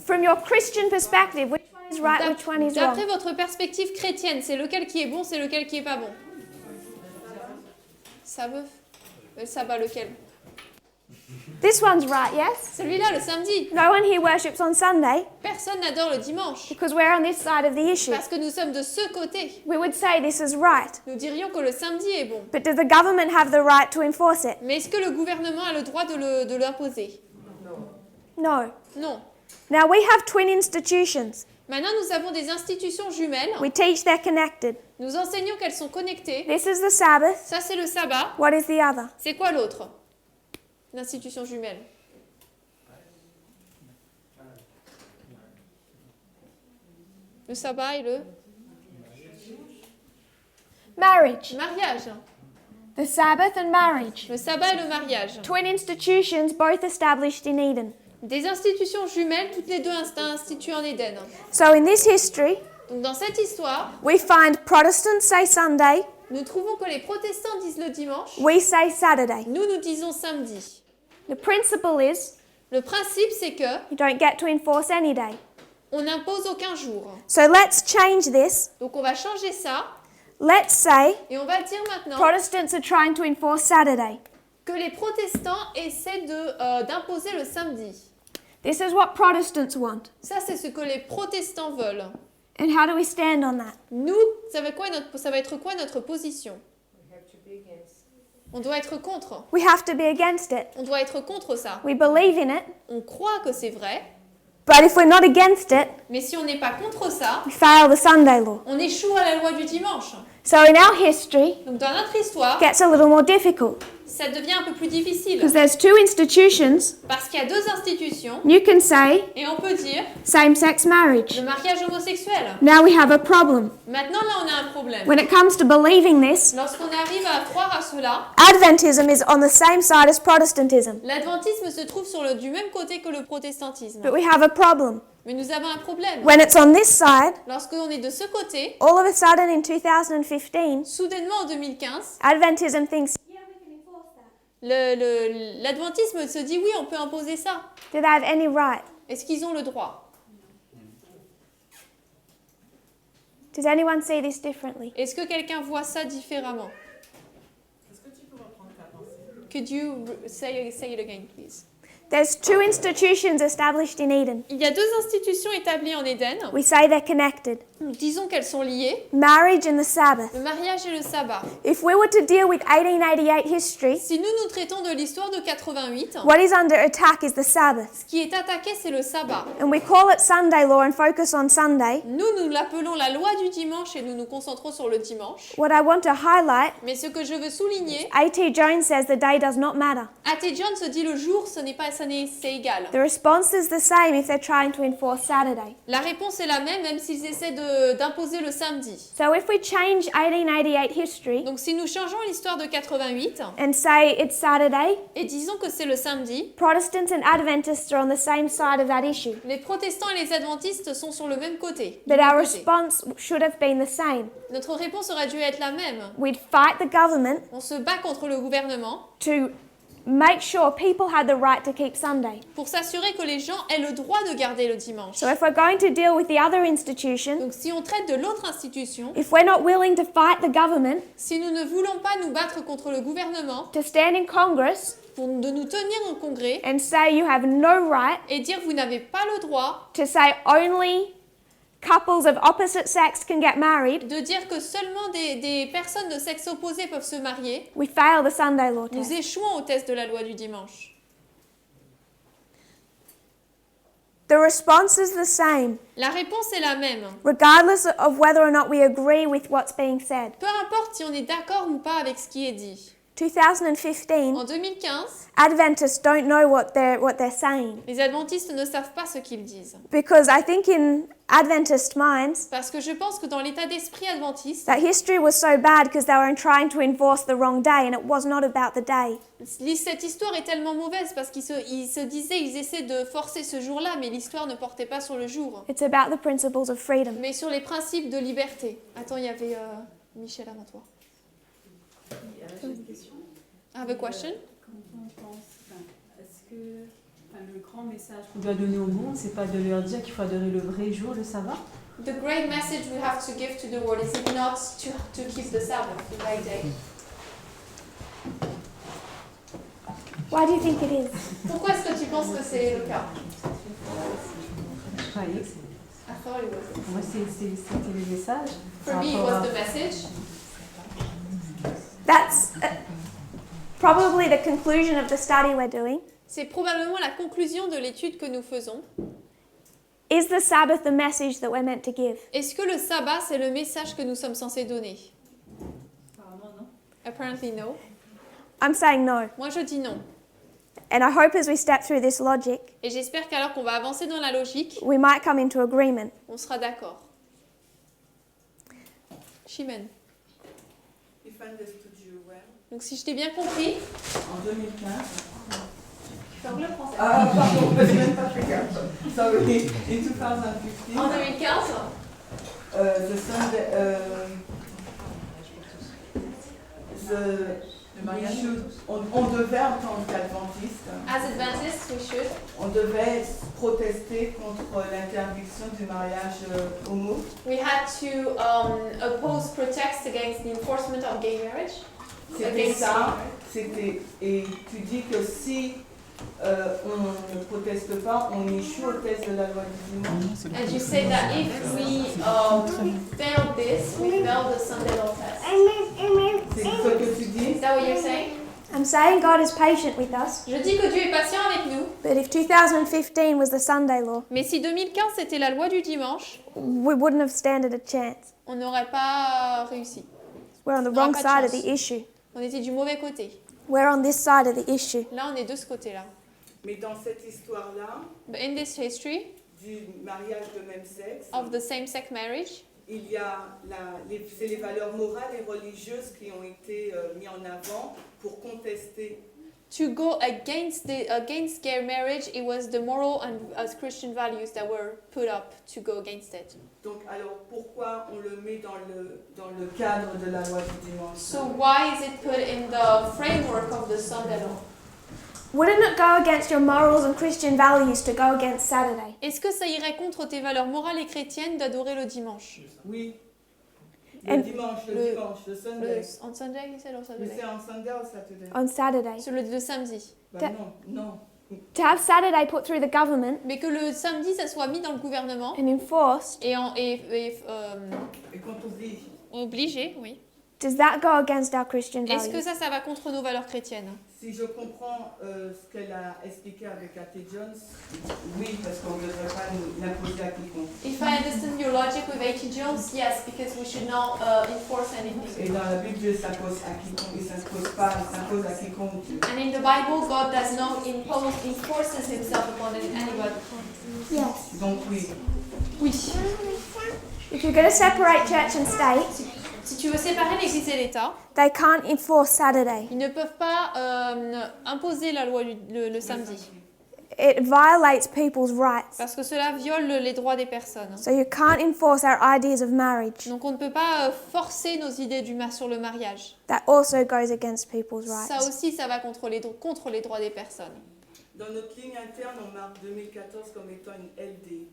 From your Christian perspective, which one is right, which one is D'après wrong? votre perspective chrétienne, c'est lequel qui est bon, c'est lequel qui est pas bon? Sabbath? Le sabbat, lequel? This one's right, yes? Celui-là, le samedi. No one here worships on Sunday Personne n'adore le dimanche. because we're on this side of the issue. Parce que nous sommes de ce côté. We would say this is right. Nous dirions que le samedi est bon. But does the government have the right to enforce it? Mais est-ce que le gouvernement a le droit de l'imposer? No. Non. Now we have twin institutions. Maintenant, nous avons des institutions jumelles. We teach they're connected. Nous enseignons qu'elles sont connectées. This is the Sabbath. Ça, c'est le sabbat. What is the other? C'est quoi l'autre? L'institution jumelle. Le sabbat et le Marriage. mariage. The Sabbath and marriage. Le sabbat et le mariage. Twin institutions both established in Eden. Des institutions jumelles, toutes les deux instituées en Éden. So in this history, Donc dans cette histoire, we find Protestants say Sunday, nous trouvons que les protestants disent le dimanche, we say Saturday. nous disons samedi. The principle is Le principe, c'est que you don't get to enforce any day. on n'impose aucun jour. So let's change this. Donc on va changer ça Let's say et on va dire maintenant Protestants are trying to enforce Saturday. que les protestants essaient d'imposer le samedi. This is what Protestants want. Ça, c'est ce que les protestants veulent. And how do we stand on that? Nous, ça va être quoi notre position? On doit être contre. We have to be against it. On doit être contre ça. We believe in it, On croit que c'est vrai, but if we're not against it, mais si on n'est pas contre ça, we fail the Sunday law. on échoue à la loi du dimanche. So in our history, Donc dans notre histoire, it gets a little more difficult. ça devient un peu plus difficile. because there's two institutions. Parce qu'il y a deux institutions You can say et on peut dire same-sex marriage. le mariage homosexuel. Now we have a problem. Maintenant, là, on a un problème. When it comes to believing this, Lorsqu'on arrive à croire à cela, Adventism is on the same side as Protestantism. l'adventisme se trouve du même côté que le protestantisme. But we have a problem. Mais nous avons un problème. When it's on this side, Lorsqu'on est de ce côté, all of a sudden in 2015, soudainement en 2015, Adventism thinks, l'adventisme se dit oui, on peut imposer ça. do they have any right? Est-ce qu'ils ont le droit? Does anyone see this differently? Est-ce que quelqu'un voit ça différemment? Est-ce que tu peux reprendre ta pensée? Could you say it again, please? There's two institutions established in Eden. Il y a deux institutions établies en Éden. We say they're connected. Disons qu'elles sont liées. Marriage and the Sabbath. Le mariage et le sabbat. If we were to deal with 1888 history, Si nous traitons de l'histoire de 88, what is under attack is the Sabbath. ce qui est attaqué, c'est le sabbat. And we call it Sunday law and focus on Sunday. Nous l'appelons la loi du dimanche et nous nous concentrons sur le dimanche. What I want to highlight, Mais ce que je veux souligner, A.T. Jones says the day does not matter. A.T. Jones se dit le jour, c'est égal. The response is the same if they're trying to enforce Saturday. La réponse est la même s'ils essaient d'imposer le samedi. So if we change 1888 history Donc si nous changeons l'histoire de 88 and say it's Saturday, et disons que c'est le samedi, Protestants and Adventists are on the same side of that issue. les protestants et les adventistes sont sur le même côté. But du même our côté. response should have been the same. Notre réponse aurait dû être la même. We'd fight the government On se bat contre le gouvernement to make sure people had the right to keep Sunday. pour s'assurer que les gens aient le droit de garder le dimanche. So if we're going to deal with the other institution, Donc si on traite de l'autre institution, if we're not willing to fight the government si nous ne voulons pas nous battre contre le gouvernement, to stand in Congress de nous tenir au Congrès and say you have no right et dire vous n'avez pas le droit, to say only couples of opposite sex can get married, de dire que seulement des personnes de sexe opposé peuvent se marier, we fail the Sunday law nous test. échouons au test de la loi du dimanche. The response is the same, La réponse est la même. regardless of whether or not we agree with what's being said. Peu importe si on est d'accord ou pas avec ce qui est dit. 2015, En 2015, Adventists don't know what they're saying, les adventistes ne savent pas ce qu'ils disent. because I think in Adventist minds Parce que je pense que dans l'état d'esprit adventiste, that history was so bad because they were trying to enforce the wrong day and it was not about the day. cette histoire est tellement mauvaise parce qu'ils se disaient, ils essaient de forcer ce jour-là, mais l'histoire ne portait pas sur le jour, It's about the principles of freedom. mais sur les principes de liberté. Attends, il y avait Michel avant toi. J'ai une question. I have a question. Quand on pense, est-ce que le grand message qu'on doit donner au monde, c'est pas de leur dire qu'il faut adorer le vrai jour, le sabbat? The great message we have to give to the world is it not to keep the Sabbath, the right day. Why do you think it is? Pourquoi est-ce que tu penses que c'est le cas? Je croyais que I thought it was. pour moi c'était le message. For me, it was the message. That's probably the conclusion of the study we're doing. C'est probablement la conclusion de l'étude que nous faisons. Is the Sabbath the message that we're meant to give? Est-ce que le sabbat, c'est le message que nous sommes censés donner? Apparemment non. Apparently no. I'm saying no. Moi, je dis non. And I hope as we step through this logic, Et j'espère qu'alors qu'on va avancer dans la logique, we might come into agreement. on sera d'accord. Chimène. If I understood you well. Donc si je t'ai bien compris, En 2015. tu parles le français. Ah, pardon, je n'ai même pas fait gaffe. Sorry. In 2015. En 2015, The Sunday, on devait, en tant qu'adventiste, as Adventists, we should. on devait protester contre l'interdiction du mariage homo. We had to oppose protests against the enforcement of gay marriage. C'était Against ça. gay marriage. C'était, et tu dis que si on ne proteste pas, on échoue au test de la loi du dimanche. And you say that if we fail this, we fail the Sunday law test. C'est ce que tu dis. Is that what you're saying? I'm saying God is patient with us, Je dis que Dieu est patient avec nous, but if 2015 was the Sunday law, mais si 2015 c'était la loi du dimanche, we wouldn't have standed a chance. on n'aurait pas réussi. We're on the On n'aura wrong pas de side of chance. the issue. On était du mauvais côté. We're on this side of the issue. Là, on est de ce côté-là. Mais dans cette histoire-là, But in this history du mariage de même sexe, of the same-sex marriage, il y a c'est les valeurs morales et religieuses qui ont été mises en avant pour contester. to go against gay marriage, it was the moral and Christian values that were put up to go against it. Donc, alors pourquoi on le met dans le cadre de la loi du dimanche? So why is it put in the framework of the Sunday law? Wouldn't it go against your morals and Christian values to go against Saturday? Est-ce que ça irait contre tes valeurs morales et chrétiennes d'adorer le dimanche? Oui. And- Le Sunday. On Sunday, you said, or Mais Saturday? c'est en Sunday ou Saturday? On Saturday. Sur le samedi. Bah non. To have Saturday put through the government Mais que le samedi, ça soit mis dans le gouvernement and enforced, et, Et quand on dit, obligé, oui. does that go against our Christian Est-ce que values? ça va contre nos valeurs chrétiennes? si je comprends ce qu'elle a expliqué avec A.T. Jones, oui, parce qu'on ne devrait pas l'imposer à quiconque. If I understand your logic with A.T. Jones, yes, because we should not enforce anything. Et dans la Bible, Dieu s'impose à quiconque, il ne s'impose pas, il s'impose à quiconque. And in the Bible, God does not enforces himself upon anybody. Yes. Donc oui. Oui. If you're going to separate church and state, Si tu veux séparer l'Église et l'État, they can't enforce Saturday. ils ne peuvent pas imposer la loi le samedi. It violates people's rights. Parce que cela viole les droits des personnes. So you can't enforce our ideas of marriage. Donc on ne peut pas forcer nos idées sur le mariage. That also goes against people's Ça rights. aussi, ça va contre les droits des personnes. Dans notre ligne interne, on marque 2014 comme étant une LD.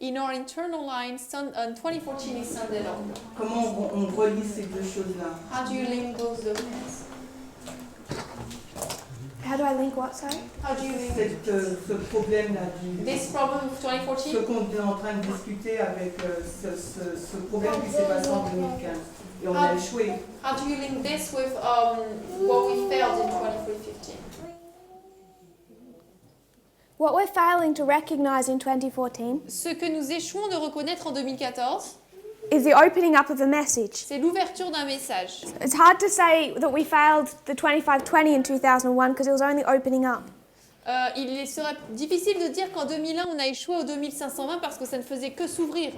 In our internal line, 2014 is Sunday law. Comment on relie ces deux choses-là? How do you link those two things? How do I link what, sorry? How do you link Ce problème-là, this problem of ce 2014 qu'on est en train de discuter avec ce problème qui s'est passé en 2015. Et on a échoué. How do you link this with what we failed in 2015? What we're failing to recognize in 2014 Ce que nous échouons de reconnaître en 2014, is the opening up of a message. c'est l'ouverture d'un message. It's hard to say that we failed the 2520 in 2001 because it was only opening up. Il serait difficile de dire qu'en 2001, on a échoué au 2520 parce que ça ne faisait que s'ouvrir.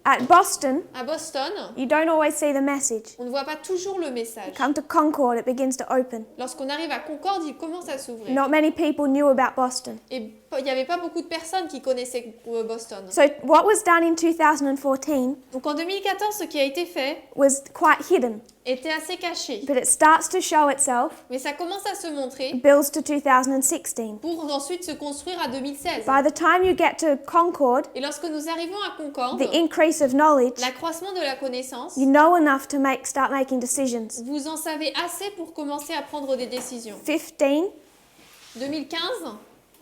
At Boston, À Boston, you don't always see the message. on ne voit pas toujours le message. Come to Concord, it begins to open. Lorsqu'on arrive à Concorde, il commence à s'ouvrir. Not many people knew about Boston. Et il n'y avait pas beaucoup de personnes qui connaissaient Boston. So what was done in 2014 Donc en 2014, ce qui a été fait was quite hidden, était assez caché. but it starts to show itself, Mais ça commence à se montrer builds to 2016. pour ensuite se construire à 2016. By the time you get to Concord, Et lorsque nous arrivons à Concorde, the increase of knowledge, l'accroissement de la connaissance, you know enough to start making decisions. vous en savez assez pour commencer à prendre des décisions. 15, 2015,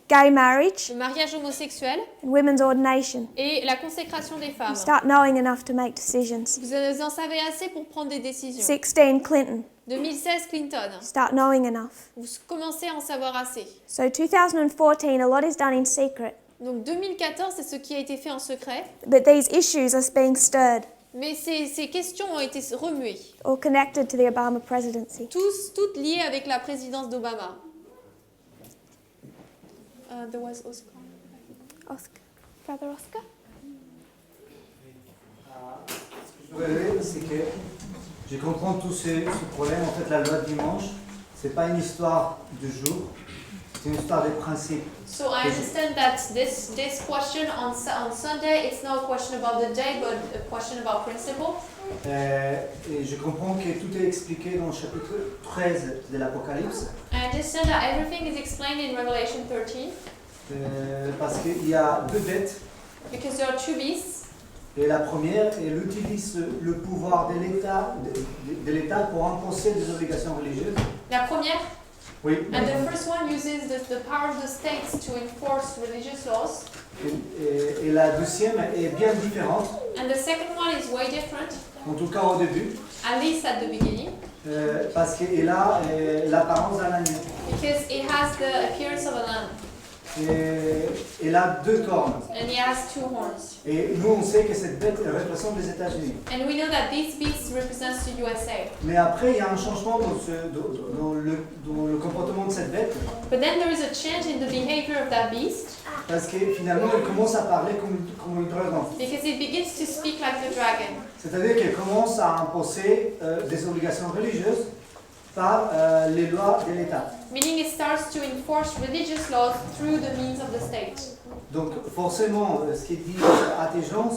gay marriage le mariage homosexuel and women's ordination. et la consécration des femmes. You start knowing enough to make decisions. Vous en savez assez pour prendre des décisions. 16, Clinton. 2016, Clinton. Start knowing enough. Vous commencez à en savoir assez. So 2014, a lot is done in secret, Donc 2014, c'est ce qui a été fait en secret. but these issues are being stirred Mais ces questions ont été remuées. or connected to the Obama presidency. Toutes liées avec la présidence d'Obama. There was Oscar. Oscar. Brother Oscar? Ce que je voudrais dire, c'est que je comprends tout ce problème. En fait, la loi de dimanche, c'est pas une histoire de jour, c'est une histoire de principe. So I understand that this question on Sunday, it's not a question about the day, but a question about principle. Et je comprends que tout est expliqué dans le chapitre 13 de l'Apocalypse. I understand that everything is explained in Revelation 13 Parce qu'il y a deux bêtes. because there are two beasts. Et la première, elle utilise le pouvoir de l'État pour imposer des obligations religieuses. La première, Oui. and the first one uses the power of the states to enforce religious laws. Et la deuxième est bien différente, And the second one is way different, en tout cas au début, at least at the beginning, parce qu'elle a l'apparence d'un agneau. because it has the appearance of a lamb. et elle a 2 cornes. and he has 2 horns. Et nous, on sait que cette bête elle représente les États-Unis. And we know that this beast represents the USA. Mais après, il y a un changement dans le comportement de cette bête, But then there is a change in the behavior of that beast parce que finalement, elle commence à parler comme une dragon. because it begins to speak like the dragon. C'est-à-dire qu'elle commence à imposer des obligations religieuses par les lois de l'État. Meaning it starts to enforce religious laws through the means of the state. Donc forcément, ce qu'il dit à tes gens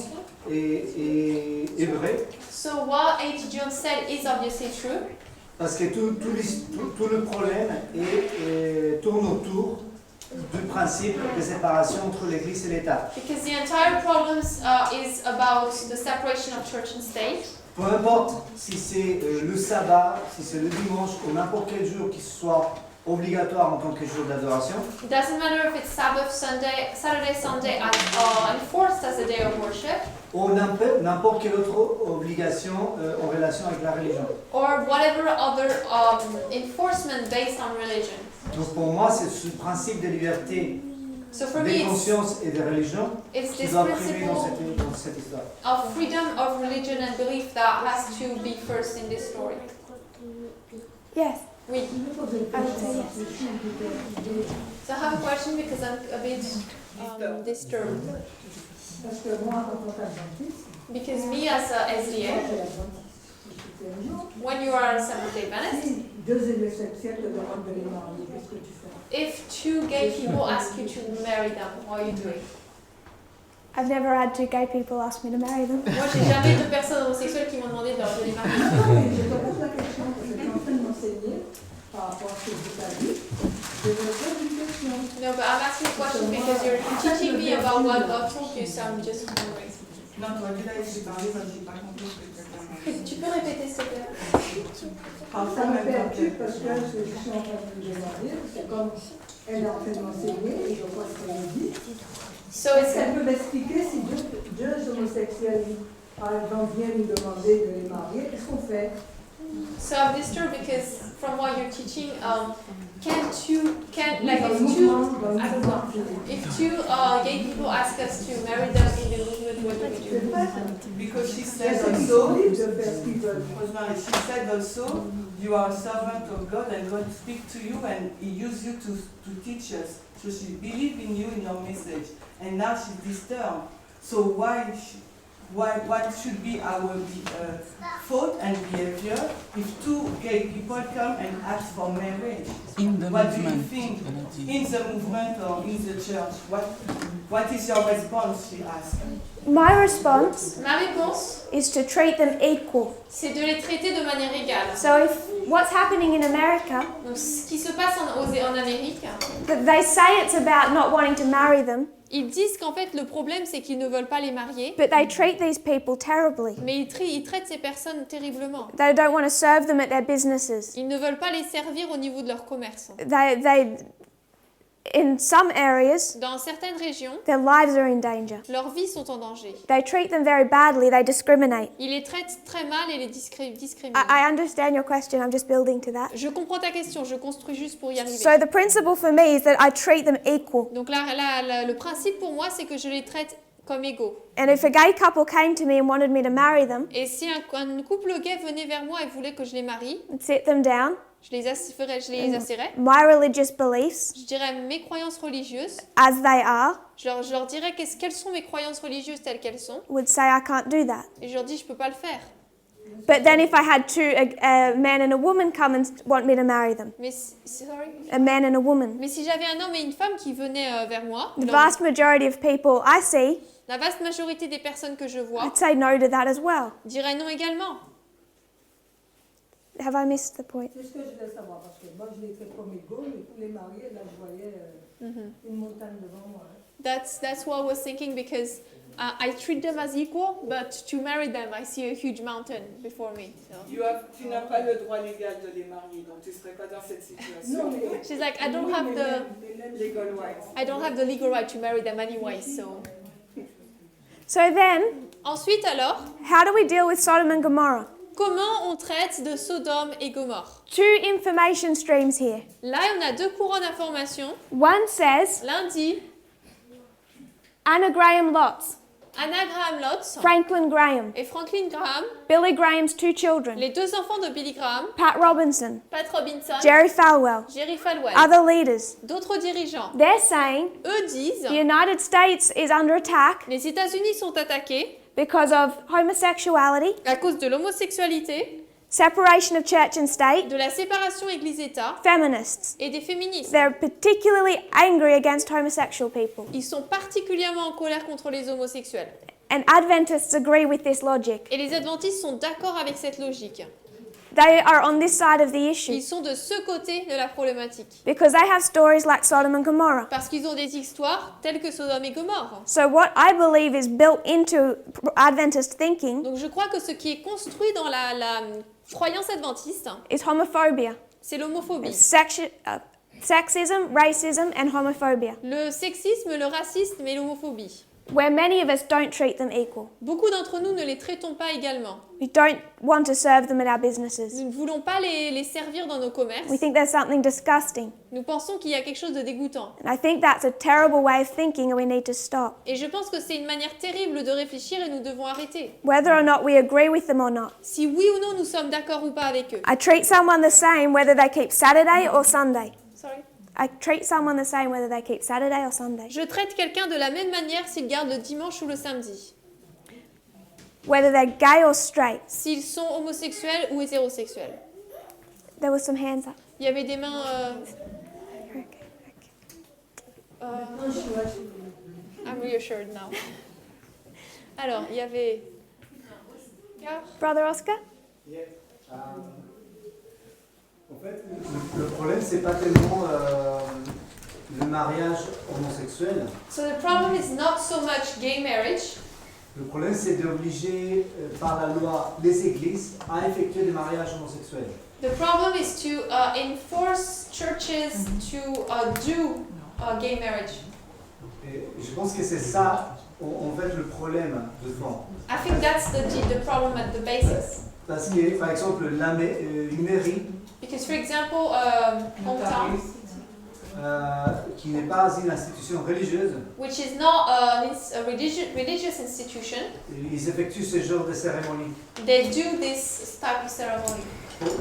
est vrai, So what A.T. Jones said is obviously true parce que tout le problème tourne autour du principe de séparation entre l'Église et l'État. because the entire problem is about the separation of church and state. Peu importe si c'est le sabbat, si c'est le dimanche ou n'importe quel jour qui soit obligatoire en tant que jour d'adoration, It doesn't matter if it's Sabbath, Sunday, Saturday, Sunday, enforced as a day of worship, ou n'importe quelle autre obligation en relation avec la religion. or whatever other enforcement based on religion. Donc pour moi, c'est ce principe de liberté So for des me, consciences et des religions it's qui this doit primer principle dans cette histoire. of freedom of religion and belief that has to be first in this story. Yes, Oui. I would say yes. So I have a question because I'm a bit disturbed. Parce que moi, en tant qu'adventiste, Because me as a SDA, when you are a Seventh-day Adventist, si 2 homosexuels te demandent de les marier, qu'est-ce que tu fais? if 2 gay people ask you to marry them, what are you doing? I've never had 2 gay people ask me to marry them. Moi, j'ai jamais eu de personnes homosexuelles qui m'ont demandé de les marier. Non, mais je te pose la question parce que tu es en train de m'enseigner par rapport à ce que tu as dit. Je veux faire une question. No, but I'm asking a question because you're teaching me about what God told you, so I'm just wondering. Non, toi, là, j'ai parlé, moi, j'ai pas compris ce que tu as dit. Tu peux répéter s'il te plaît? Parle Ça ça me même fait un temps. truc parce que je suis en train de me demander, c'est comme elle est en train de m'enseigner et je vois ce qu'elle dit. So Est-ce qu'elle peut m'expliquer si 2 homosexuels, par exemple, viennent nous demander de les marier, qu'est-ce qu'on fait? So I'm disturbed because from what you're teaching, like Dans le if mouvement, if 2 gay people ask us to marry them in the movement, what do we do? Because she C'est said also, libre de faire ce qu'ils veulent. Rosemary, she said also, you are a servant of God and God speaks to you and He used you to teach us. So she believed in you, in your message. And now she's disturbed. So what should be our thought and behavior if 2 gay people come and ask for marriage? In the What do you movement. think? In the movement or in the church? What is your response, she asked? My response Ma réponse, is to treat them equal. c'est de les traiter de manière égale. So if what's happening in America, Donc ce qui se passe en Amérique, they say it's about not wanting to marry them, ils disent qu'en fait le problème c'est qu'ils ne veulent pas les marier, but they treat these people terribly. mais ils traitent ces personnes terriblement. They don't want to serve them at their businesses. Ils ne veulent pas les servir au niveau de leur commerce. In some areas, Dans certaines régions, their lives are in danger. leurs vies sont en danger. They treat them very badly. They discriminate. Ils les traitent très mal et les discriminent. I understand your question. I'm just building to that. Je comprends ta question, je construis juste pour y arriver. So the principle for me is that I treat them equal. Donc le principe pour moi, c'est que je les traite comme égaux. And if a gay couple came to me and wanted me to marry them, Et si un couple gay venait vers moi et voulait que je les marie, I'd sit them down. je les asserais. My religious beliefs, Je dirais mes croyances religieuses. as they are, Je leur dirais quelles sont mes croyances religieuses telles qu'elles sont. would say I can't do that. Et je leur dis, je peux pas le faire. But then if I had a man and a woman come and want me to marry them, a man and a woman, Mais si j'avais un homme et une femme qui venaient vers moi, the vast majority of people I see la vaste majorité des personnes que je vois I'd say no to that as well. diraient non également. Have I missed the point? C'est ce que je voulais savoir parce que moi je les fais comme égaux, mais pour les marier, là je voyais une montagne devant moi. That's what I was thinking because I treat them as equal, but to marry them, I see a huge mountain before me. So. Tu n'as pas le droit légal de les marier, donc tu ne serais pas dans cette situation. Non, mais She's like, I don't have the legal right to marry them anyway. So then, Ensuite alors, how do we deal with Sodom and Gomorrah? Comment on traite de Sodome et Gomorrhe? Two information streams here. Là, on a deux courants d'information. One says L'un dit Anna Graham Lotz, Anna Graham Lotz Franklin Graham, et Franklin Graham, Billy Graham's two children, les deux enfants de Billy Graham, Pat Robinson, Pat Robinson, Jerry Falwell, Jerry Falwell, other leaders. d'autres dirigeants. They're saying Eux disent the United States is under attack les États-Unis sont attaqués because of homosexuality, à cause de l'homosexualité, separation of church and state, de la séparation Église-État feminists. et des féministes. They're particularly angry against homosexual people. Ils sont particulièrement en colère contre les homosexuels. And Adventists agree with this logic. Et les adventistes sont d'accord avec cette logique. They are on this side of the issue Ils sont de ce côté de la problématique. because they have stories like Sodom and Gomorrah. Parce qu'ils ont des histoires telles que Sodome et Gomorre. So what I believe is built into Adventist thinking Donc je crois que ce qui est construit dans la croyance adventiste, is homophobia, c'est l'homophobie. sexism, racism, and homophobia, Le sexisme, le racisme et l'homophobie. where many of us don't treat them equal. Beaucoup d'entre nous ne les traitons pas également. We don't want to serve them in our businesses. Nous ne voulons pas les servir dans nos commerces. We think there's something disgusting. Nous pensons qu'il y a quelque chose de dégoûtant. And I think that's a terrible way of thinking and we need to stop. Et je pense que c'est une manière terrible de réfléchir et nous devons arrêter. Whether or not we agree with them or not. Si oui ou non nous sommes d'accord ou pas avec eux. I treat someone the same whether they keep Saturday or Sunday. Sorry. I treat someone the same whether they keep Saturday or Sunday. Je traite quelqu'un de la même manière s'il garde le dimanche ou le samedi. Whether they're gay or straight. S'ils sont homosexuels ou hétérosexuels. There was some hands up. Il y avait des mains... I'm reassured now. Alors, il y avait... Brother Oscar? En fait, le problème, c'est pas tellement le mariage homosexuel. So the problem is not so much gay marriage. Le problème, c'est d'obliger par la loi les églises à effectuer des mariages homosexuels. The problem is to enforce churches to do gay marriage. Et je pense que c'est ça, en fait, le problème de fond. I think that's the problem at the basis. Parce que, par exemple, une mairie Because, for example, hometown, qui n'est pas une institution religieuse, which is not a religious institution, ils effectuent ce genre de cérémonie. they do this type of ceremony.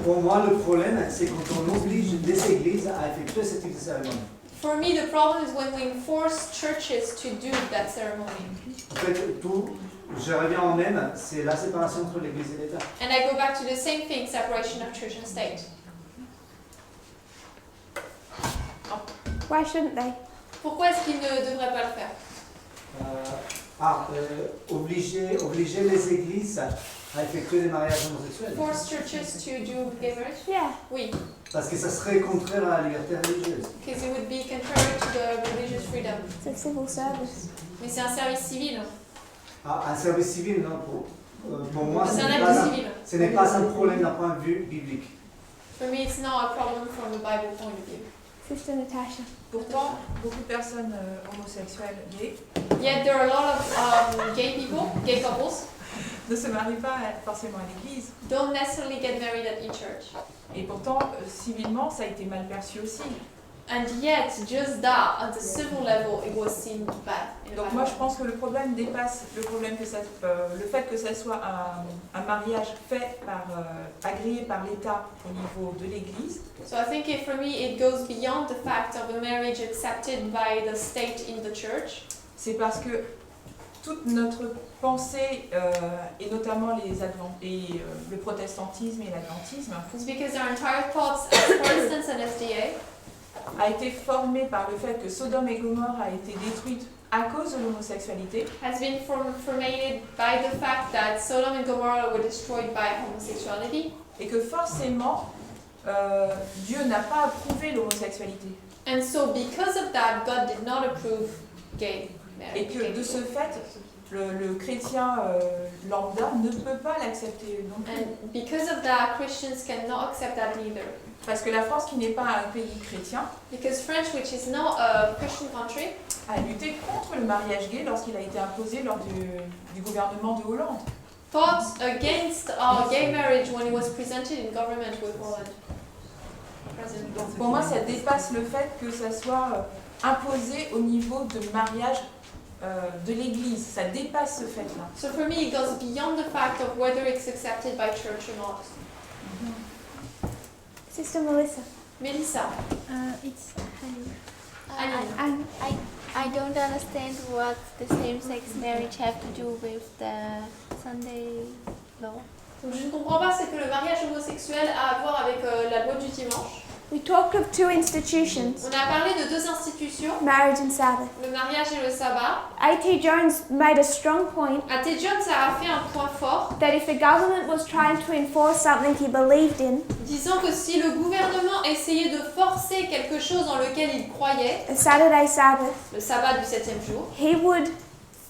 Pour moi, le problème, c'est quand on oblige les églises à effectuer ce type de cérémonie. For me, the problem is when we enforce churches to do that ceremony. En fait, je reviens en même, c'est la séparation entre l'église et l'État. And I go back to the same thing, separation of church and state. Why shouldn't they? Pourquoi est-ce qu'ils ne devraient pas le faire? Obliger les églises à effectuer des mariages homosexuels. Force churches to do gay marriage? Yeah. Oui, Parce que ça serait contraire à la liberté religieuse. because it would be contrary to the religious freedom. It's a civil service. Mais c'est un service civil. Un service civil, non, pour moi, C'est un acte civil. ce n'est pas un problème d'un point de vue biblique. For me, it's not a problem from the Bible point of view. Sister Natasha. Pourtant, beaucoup de personnes homosexuelles gays Yet there are a lot of gay people, gay couples, ne se marient pas forcément à l'église. don't necessarily get married at e-church. Et pourtant, civilement, ça a été mal perçu aussi. And yet, just that, at the civil level, it was seen bad. Donc moi, je pense que le problème dépasse le problème que le fait que ça soit un mariage fait agréé par l'État au niveau de l'Église. So I think for me, it goes beyond the fact of a marriage accepted by the state in the church. C'est parce que toute notre pensée, et notamment le protestantisme et l'adventisme, It's because our entire thoughts as Protestants and SDA a été formée par le fait que Sodome et Gomorre a été détruite à cause de l'homosexualité. has been formated by the fact that Sodom and Gomorrah were destroyed by homosexuality. Et que forcément, Dieu n'a pas approuvé l'homosexualité. And so because of that, God did not approve gay marriage. Et que de ce fait, le chrétien lambda ne peut pas l'accepter non plus. And because of that, Christians cannot accept that neither. Parce que la France, qui n'est pas un pays chrétien, Because French, which is not a Christian country, a lutté contre le mariage gay lorsqu'il a été imposé lors du gouvernement de Hollande. fought against gay marriage when it was presented in government with Holland. President. Donc pour moi, ça dépasse le fait que ça soit imposé au niveau de mariage de l'Église. Ça dépasse ce fait-là. So for me, it goes beyond the fact of whether it's accepted by church or not. Sister Melissa. Melissa. It's Annie. I don't understand what the same-sex marriage have to do with the Sunday law. Donc je ne comprends pas ce que le mariage homosexuel a à voir avec la loi du dimanche. We talked of two institutions, On a parlé de deux institutions, marriage and Sabbath. le mariage et le sabbat. A.T. Jones made a strong point A.T. Jones a fait un point fort, that if the government was trying to enforce something he believed in, disant que si le gouvernement essayait de forcer quelque chose dans lequel il croyait, a Saturday Sabbath, le sabbat du 7e jour, he would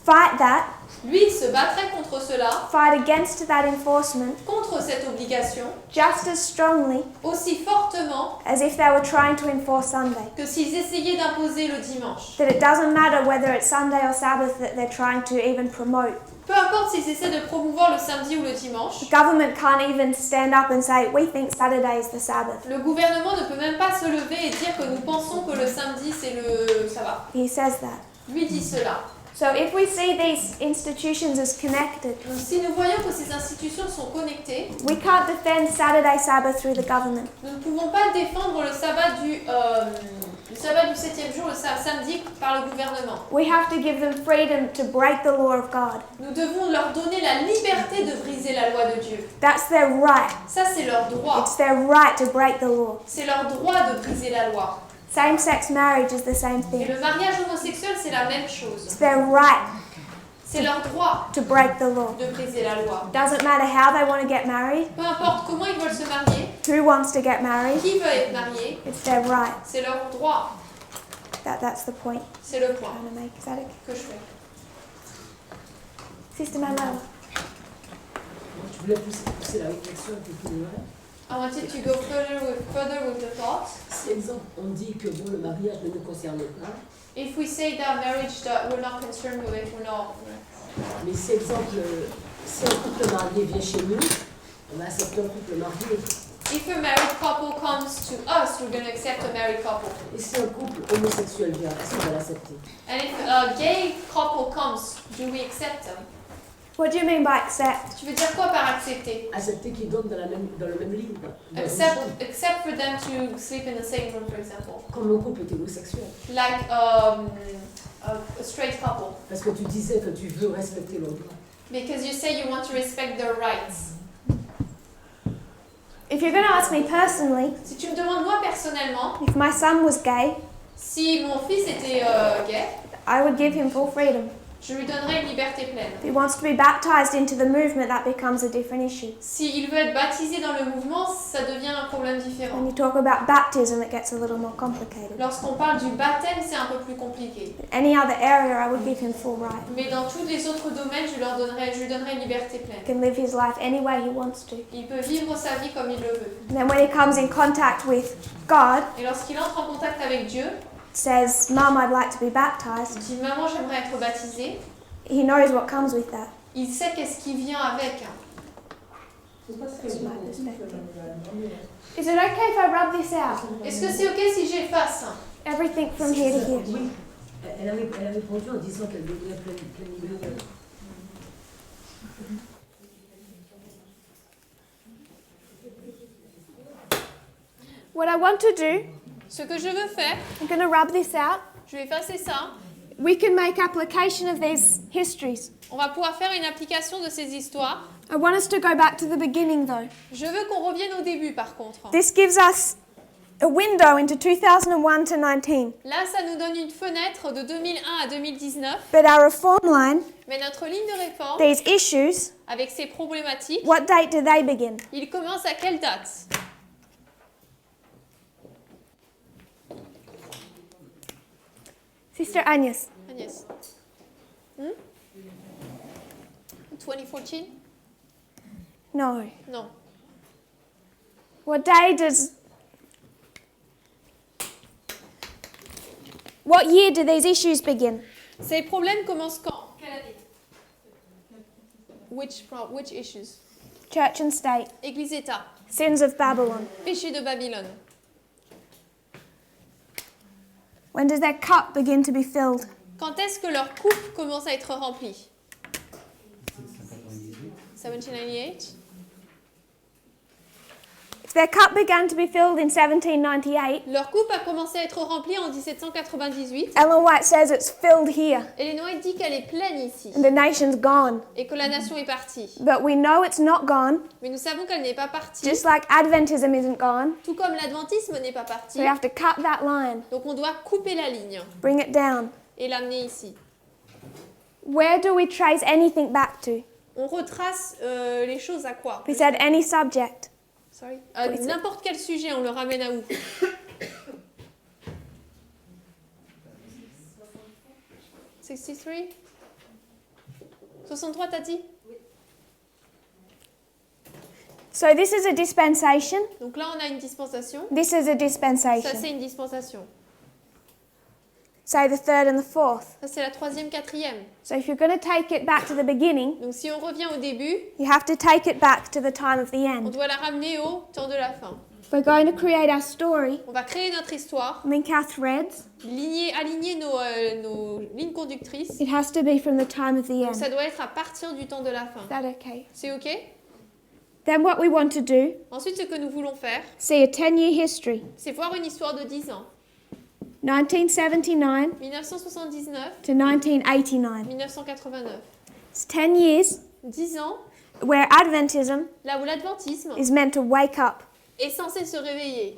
fight that, lui se battrait contre cela, fight against that enforcement contre cette obligation, just as strongly aussi fortement as if they were trying to enforce Sunday. que s'ils essayaient d'imposer le dimanche. That it doesn't matter whether it's Sunday or Sabbath that they're trying to even promote. Peu importe s'ils essaient de promouvoir le samedi ou le dimanche, The government can't even stand up and say, we think Saturday is the Sabbath. le gouvernement ne peut même pas se lever et dire que nous pensons que le samedi c'est le sabbat. He says that. Lui dit cela. So if we see these institutions as connected, Donc si nous voyons que ces institutions sont connectées, we can't defend Saturday Sabbath through the government. nous ne pouvons pas défendre le sabbat du 7e jour, le samedi, par le gouvernement. We have to give them freedom to break the law of God. Nous devons leur donner la liberté de briser la loi de Dieu. That's their right. Ça, c'est leur droit. It's their right to break the law. C'est leur droit de briser la loi. Same-sex marriage is the same Et thing. le mariage homosexuel, c'est la même It's chose. their right C'est leur droit to break the law. de briser la loi. Doesn't matter how they want to get married, Peu importe comment ils veulent se marier, who wants to get married, qui veut être marié, it's their right. c'est leur droit. That's the point C'est le I'm point trying to make. Is that okay? que je fais. Sister Manuela. Je voulais pousser la réflexion un peu plus loin. I wanted to go further with the thought. Si exemple, on dit que bon, le mariage ne nous concerne pas, If we say that marriage that we're not concerned with it, we're not. mais si exemple, si un couple marié vient chez nous, on va accepter un couple marié. If a married couple comes to us, we're going to accept a married couple. Et si un couple homosexuel vient, est-ce qu'on va l'accepter? And if a gay couple comes, do we accept them? What do you mean by accept? Tu veux dire quoi par accepter? Accepter qu'ils dorment dans le même lit. dans la même Accept, chambre. except for them to sleep in the same room, for example. Comme le couple hétérosexuel. Like a straight couple. Parce que tu disais que tu veux respecter leurs droits. Because you say you want to respect their rights. If you're going to ask me personally, Si tu me demandes moi personnellement, if my son was gay, si mon fils était gay, I would give him full freedom. je lui donnerais une liberté pleine. If he wants to be baptized into the movement, that becomes a different issue. S'il veut être baptisé dans le mouvement, ça devient un problème When différent. you talk about baptism, it gets a little more complicated. Lorsqu'on parle du baptême, c'est un peu plus compliqué. Any other area, I would give him full right. Mais dans tous les autres domaines, je lui donnerai une liberté He pleine. can live his life any way he wants to. Il peut vivre sa vie comme il le veut. And then when he comes in contact with God, Et lorsqu'il entre en contact avec Dieu, says, Mum, I'd like to be il baptized, dit « Maman, j'aimerais être baptisé », he knows what comes with that. il sait qu'est-ce qui vient avec. That's my perspective. Is it okay if I rub this out? Est-ce que c'est ok si j'efface Everything from here to here. Oui, elle a répondu en disant qu'elle voulait plein. What I want to do, Ce que je veux faire, I'm going to rub this out. je vais effacer ça. We can make application of these histories. On va pouvoir faire une application de ces histoires. I want us to go back to the beginning though. Je veux qu'on revienne au début par contre. This gives us a window into 2001 to 19. Là, ça nous donne une fenêtre de 2001 à 2019. But our reform line, Mais notre ligne de réforme, these issues, avec ces problématiques, what date do they begin? il commence à quelle date? Sister Agnes. Agnès. 2014? No. Non. What day does... What year do these issues begin? Ces problèmes commencent quand? Quelle année? Which issues? Church and state. Église-État. Sins of Babylon. Péché de Babylone. When does their cup begin to be filled? Quand est-ce que leur coupe commence à être remplie? 1798. If their cup began to be filled in 1798, Leur coupe a commencé à être remplie en 1798. Ellen White says it's filled here Ellen White dit qu'elle est pleine ici and the nation's gone. et que la nation est partie. But we know it's not gone, Mais nous savons qu'elle n'est pas partie, just like Adventism isn't gone. tout comme l'adventisme n'est pas parti. So we have to cut that line, Donc on doit couper la ligne bring it down. et l'amener ici. Where do we trace anything back to? On retrace les choses à quoi? We said any subject. Sorry. Oui, c'est- N'importe quel sujet, on le ramène à où? 63? 63, t'as dit? So this is a dispensation. Donc là, on a une dispensation. This is a Ça, dispensation. c'est une dispensation. Say the third and the fourth. Ça, c'est la troisième, quatrième. So if you're going to take it back to the beginning, Donc si on revient au début, you have to take it back to the time of the on end. doit la ramener au temps de la fin. We're going to create our story, On va créer notre histoire, link our threads. aligner nos lignes conductrices. It has to be from the time of the Donc end. ça doit être à partir du temps de la fin. Is that okay? C'est OK? Then what we want to do, Ensuite, ce que nous voulons faire, see a 10-year history. c'est voir une histoire de 10 ans. 1979 1979, to 1989. 1989. It's 10 years 10 ans, where Adventism là où l'adventisme is meant to wake up. est censé se réveiller.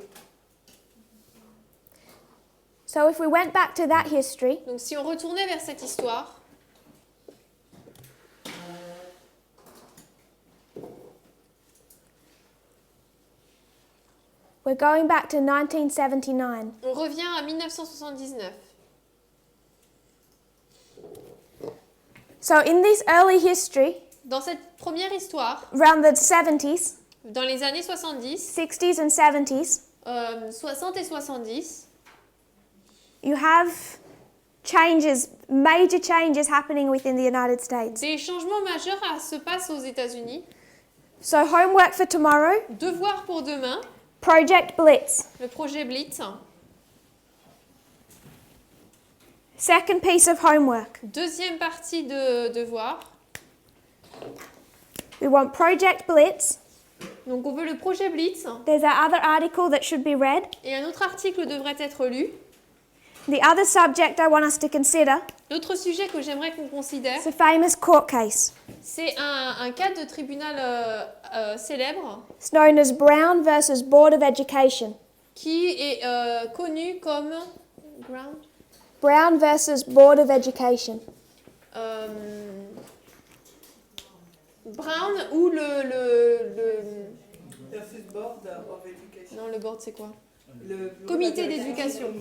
So if we went back to that history, Donc si on retournait vers cette histoire, we're going back to 1979. on revient à 1979. So in this early history, Dans cette première histoire, around the 70s, dans les années 70, 60s and 70s, 60 et 70, you have changes, major changes happening within the United States. des changements majeurs se passent aux États-Unis. So homework for tomorrow, Devoir pour demain, Project Blitz. le projet Blitz. Second piece of homework. Deuxième partie de devoir. We want Project Blitz. Donc on veut le projet Blitz. There's our other article that should be read. Et un autre article devrait être lu. The other subject I want us to consider L'autre sujet que j'aimerais qu'on considère, is a famous court case. c'est un cas de tribunal célèbre It's known as Brown versus Board of Education. qui est connu comme Brown versus Board of Education. Brown ou le Versus Board of Education. non, le board c'est quoi? Le Comité d'éducation.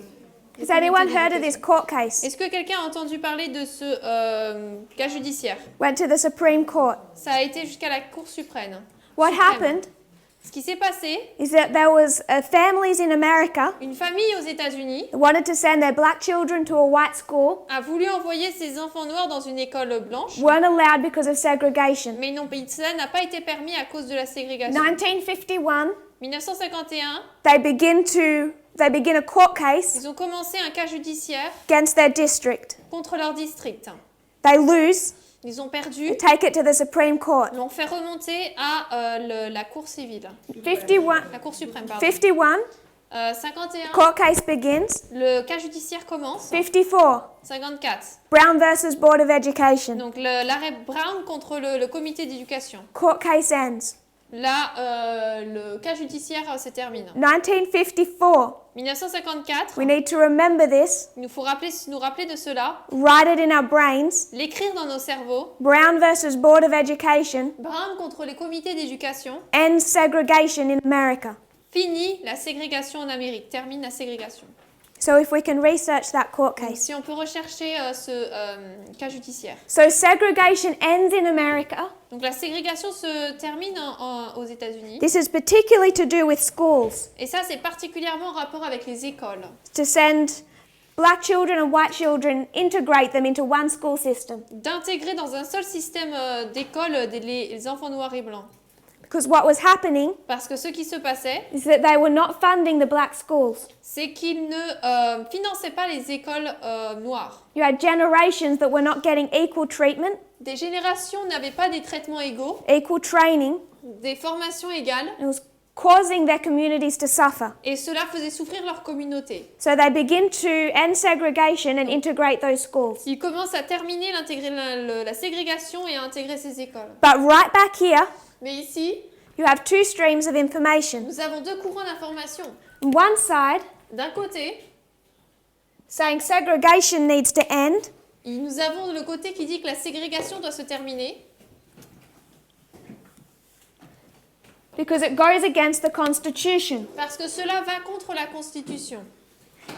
Has anyone heard of this court case? Est-ce que quelqu'un a entendu parler de ce cas judiciaire? Went to the Supreme Court. Ça a été jusqu'à la Cour suprême. What happened Ce qui s'est passé, is that there was families in America une famille aux États-Unis that wanted to send their black children to a white school, a voulu envoyer ses enfants noirs dans une école blanche, weren't allowed because of segregation. mais non, ça n'a pas été permis à cause de la ségrégation. 1951, 1951, they begin a court case ils ont commencé un cas judiciaire against their district. contre leur district. They lose, Ils ont perdu, they take it to the Supreme Court. l'ont fait remonter à la Cour civile. 51, La Cour suprême, pardon. 51, 51, court case begins. le cas judiciaire commence. 54, 54. Brown versus Board of Education. Donc l'arrêt Brown contre le comité d'éducation. Court case ends. Là, le cas judiciaire se termine. 1954, 1954, we need to remember this, il nous faut nous rappeler de cela, write it in our brains. l'écrire dans nos cerveaux. Brown versus Board of Education Brown contre les comités d'éducation ends segregation in America. finit la ségrégation en Amérique, termine la ségrégation. So if we can research that court case. Si on peut rechercher ce cas judiciaire. So segregation ends in America. Donc la ségrégation se termine aux États-Unis. This is particularly to do with schools. Et ça, c'est particulièrement en rapport avec les écoles. To send black children and white children, integrate them into one school system. d'intégrer dans un seul système d'école les enfants noirs et blancs. Because what was happening Parce que ce qui se passait, is that they were not funding the black schools. c'est qu'ils ne finançaient pas les écoles noires. You had generations that were not getting equal treatment, Des générations n'avaient pas des traitements égaux, equal training. des formations égales, It was causing their communities to suffer. et cela faisait souffrir leur communauté. So they begin to end segregation and integrate those schools. Ils commencent à terminer la ségrégation et à intégrer ces écoles. But right back here, Mais ici, you have two streams of information. nous avons deux courants d'information. One side D'un côté, saying segregation needs to end, nous avons le côté qui dit que la ségrégation doit se terminer because it goes against the Constitution. parce que cela va contre la Constitution.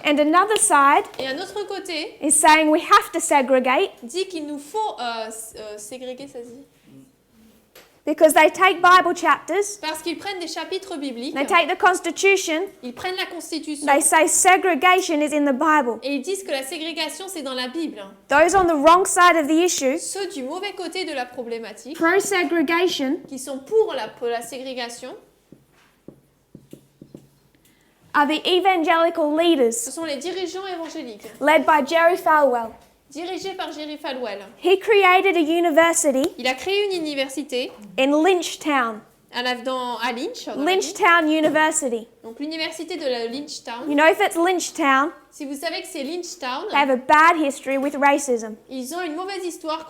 And another side Et un autre côté is saying we have to segregate dit qu'il nous faut ségréguer, ça se dit, because they take Bible chapters, parce qu'ils prennent des chapitres bibliques, they take the Constitution, ils prennent la Constitution they say segregation is in the Bible. et ils disent que la ségrégation c'est dans la Bible. Those on the wrong side of the issue, Ceux du mauvais côté de la problématique, pro-segregation, qui sont pour la ségrégation, are the evangelical ce leaders sont les dirigeants évangéliques, led by Jerry Falwell. dirigés par Jerry Falwell. He created a university Il a créé une université in Lynchtown, à Lynch, dans la ville. Lynchtown University. Donc l'université de la Lynchtown. You know, if it's Lynchtown, Si vous savez que c'est Lynchtown, they have a bad history with racism. ils ont une mauvaise histoire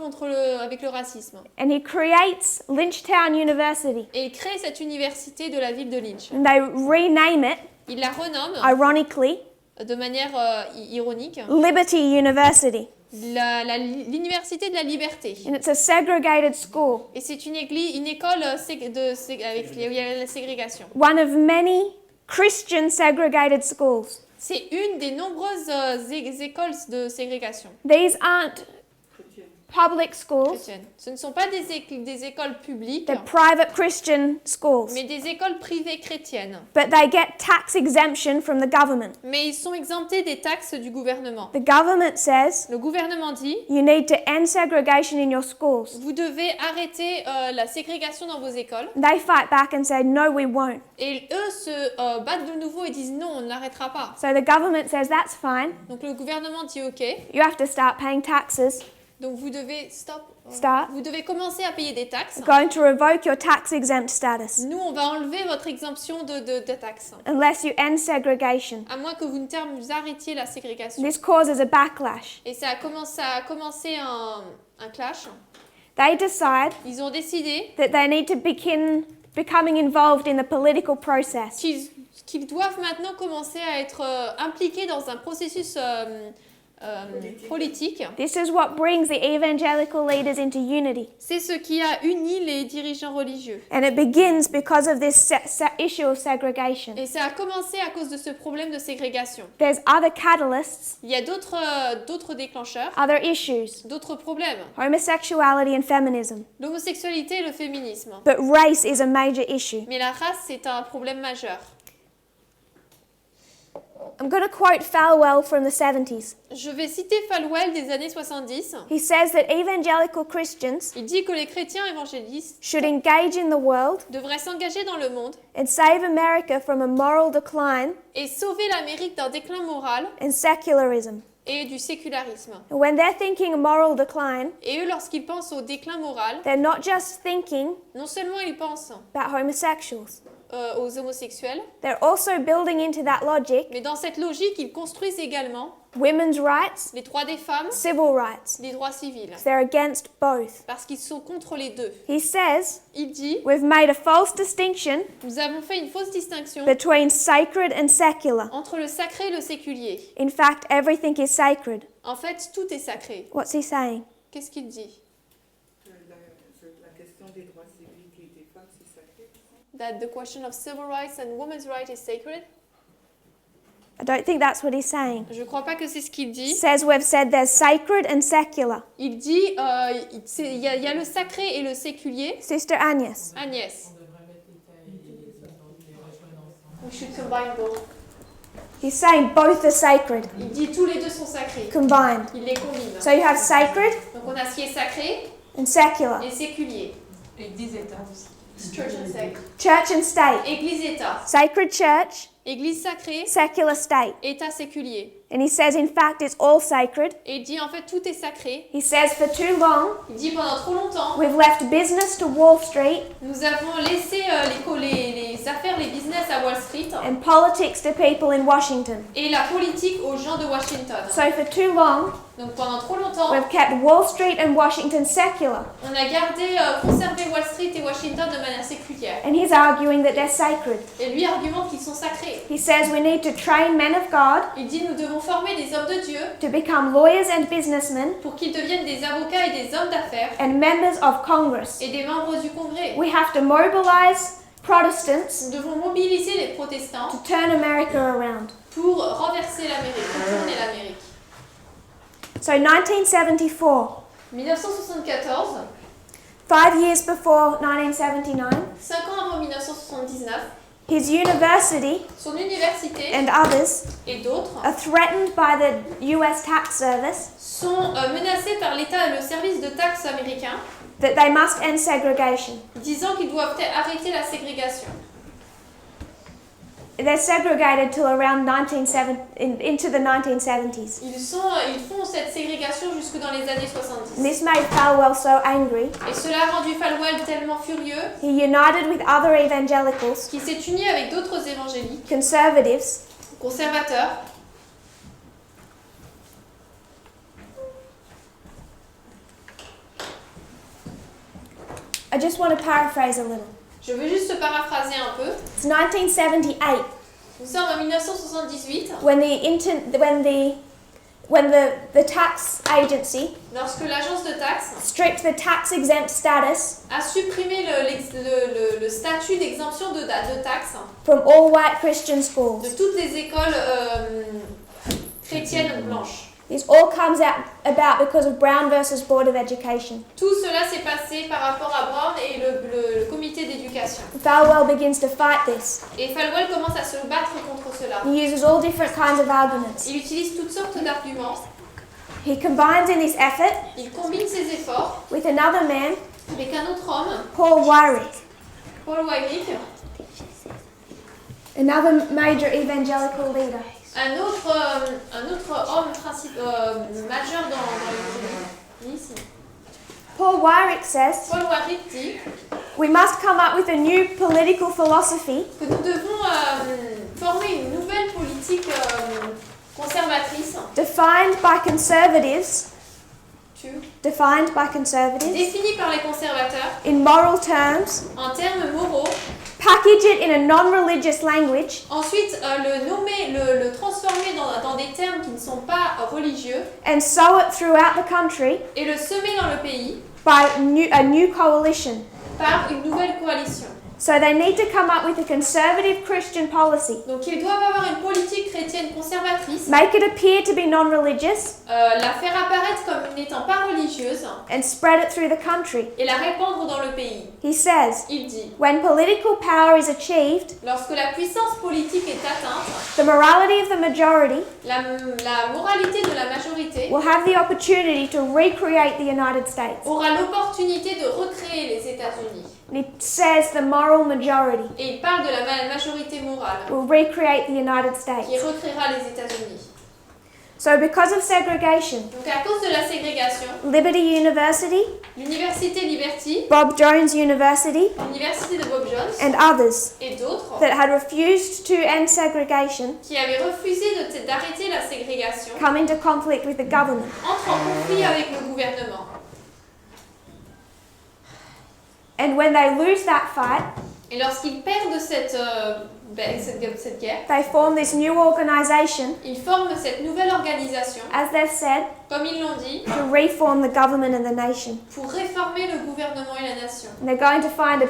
avec le racisme. And he creates Lynchtown University. Et il crée cette université de la ville de Lynch. And they rename it, Il la renomme, ironically, de manière ironique, Liberty University. l'université de la liberté. And it's a segregated school, Et c'est une école avec où il y a la ségrégation. one of many Christian segregated schools. C'est une des nombreuses écoles de ségrégation These aren't public schools, chrétienne. Ce ne sont pas des écoles publiques, they're private Christian schools. mais des écoles privées chrétiennes. But they get tax exemption from the government. Mais ils sont exemptés des taxes du gouvernement. The government says Le gouvernement dit, you need to end segregation in your schools. vous devez arrêter la ségrégation dans vos écoles. They fight back and say, no, we won't. Et eux se battent de nouveau et disent non, on ne l'arrêtera pas. So the government says, that's fine. Donc le gouvernement dit ok. You have to start paying taxes. Donc vous devez vous devez commencer à payer des taxes. Going to revoke your tax exempt status Nous, on va enlever votre exemption de taxes. unless you end segregation. À moins que vous arrêtiez la ségrégation. This causes a backlash. Et ça a commencé un clash. They decide Ils ont décidé that they need to begin becoming involved in the political process. qu'ils doivent maintenant commencer à être impliqués dans un processus politique. This is what brings the evangelical leaders into unity. C'est ce qui a uni les dirigeants religieux. And it begins because of this issue of segregation. Et ça a commencé à cause de ce problème de ségrégation. There's other catalysts, Il y a d'autres déclencheurs, other issues, d'autres problèmes. homosexuality and feminism. L'homosexualité et le féminisme. But race is a major issue. Mais la race, c'est un problème majeur. I'm going to quote Falwell from the 70s. Je vais citer Falwell des années 70. He says that evangelical Christians Il dit que les chrétiens évangélistes should engage in the world devraient s'engager dans le monde and save America from a moral decline et sauver l'Amérique d'un déclin moral and secularism. et du sécularisme. And when they're thinking moral decline, Et eux, lorsqu'ils pensent au déclin moral, they're not just thinking non seulement ils pensent about homosexuals, aux homosexuels, they're also building into that logic mais dans cette logique, ils construisent également women's rights, les droits des femmes, civil rights. les droits civils, They're against both. parce qu'ils sont contre les deux. He says, Il dit, we've made a false distinction nous avons fait une fausse distinction between sacred and secular. entre le sacré et le séculier. In fact, everything is sacred. En fait, tout est sacré. What's he saying? Qu'est-ce qu'il dit? La question des droits civiques et des femmes, c'est sacré. That the question of civil rights and women's rights is sacred? I don't think that's what he's saying. Je crois pas que c'est ce qu'il He dit. says we've said there's sacred and secular. Il dit, il y a le sacré et le séculier. Sister Agnes. Agnès. We should combine both. He's saying both are sacred, Il dit tous les deux sont sacrés. combined. Il les combine. So you have sacred Donc on a ce qui est sacré and secular. et séculier. Église-État aussi. Church and state. Church and state. Église-État. Sacred church, Église sacrée, secular state. État séculier. And he says, in fact, it's all sacred. Et il dit en fait tout est sacré. He says, for too long, Il dit pendant trop longtemps, we've left business to Wall Street nous avons laissé les affaires, les business à Wall Street and politics to people in Washington. et la politique aux gens de Washington. So for too long, Donc pendant trop longtemps, we've kept Wall Street and Washington secular. on a gardé, conservé Wall Street et Washington de manière séculière. And he's arguing that they're sacred. Et lui argumente qu'ils sont sacrés. He says we need to train men of God Il dit nous devons former des hommes de Dieu to become lawyers and businessmen pour qu'ils deviennent des avocats et des hommes d'affaires and members of Congress. et des membres du Congrès. We have to mobilize Protestants Nous devons mobiliser les protestants to turn America around. pour renverser l'Amérique, pour tourner l'Amérique. So 1974, 1974, 5 years before 1979, 5 ans avant 1979, his university son université and others et d'autres are threatened by the US tax service sont menacés par l'État et le service de taxes américain, that they must end segregation. disant qu'ils doivent arrêter la ségrégation. They're segregated till around 1970, into the 1970s. Ils font cette ségrégation jusque dans les années 70. This made Falwell so angry. Et cela a rendu Falwell tellement furieux He united with other evangelicals, qu'il s'est uni avec d'autres évangéliques, conservatives, conservateurs, I just want to paraphrase a little. Je veux juste paraphraser un peu. It's 1978 Nous sommes en 1978, when the tax agency lorsque l'agence de taxes stripped the tax exempt status a supprimé le statut d'exemption de taxes from all white Christian de schools. toutes les écoles chrétiennes blanches. This all comes about because of Brown versus Board of Education. Tout cela s'est passé par rapport à Brown et le comité d'éducation. Falwell begins to fight this. Et Falwell commence à se battre contre cela. He uses all different kinds of arguments. Il utilise toutes sortes d'arguments. He combines in this effort Il combine ses efforts with another man, avec un autre homme, Paul Weyrich, Paul Weyrich, another major evangelical leader. un autre homme majeur dans l'évangélisme. Paul Weyrich says, Paul Weyrich dit we must come up with a new political philosophy que nous devons former une nouvelle politique conservatrice defined by conservatives définie par les conservateurs in moral terms, en termes moraux, package it in a non-religious language, ensuite le transformer dans des termes qui ne sont pas religieux and sow it throughout the country et le semer dans le pays by a new coalition. par une nouvelle coalition. So they need to come up with a conservative Christian policy. Donc ils doivent avoir une politique chrétienne conservatrice, Make it appear to be non-religious la faire apparaître comme n'étant pas religieuse and spread it through the country. et la répandre dans le pays. He says, Il dit, when political power is achieved, lorsque la puissance politique est atteinte, the morality of the majority la moralité de la majorité will have the opportunity to recreate the United States. aura l'opportunité de recréer les États-Unis. And it says the moral majority Et il parle de la majorité morale will recreate the United qui States. recréera les États-Unis. So because of segregation, Donc à cause de la ségrégation, Liberty University, l'université Liberty, Bob Jones University, l'université de Bob Jones and others et d'autres that had refused to end segregation qui avaient refusé d'arrêter la ségrégation come into conflict with the government. entrent en conflit avec le gouvernement. And when they lose that fight, Et lorsqu'ils perdent cette guerre, they form this new organization, ils forment cette nouvelle organisation, as they've said, comme ils l'ont dit, to reform the government and the nation. pour réformer le gouvernement et la nation. And they're going to find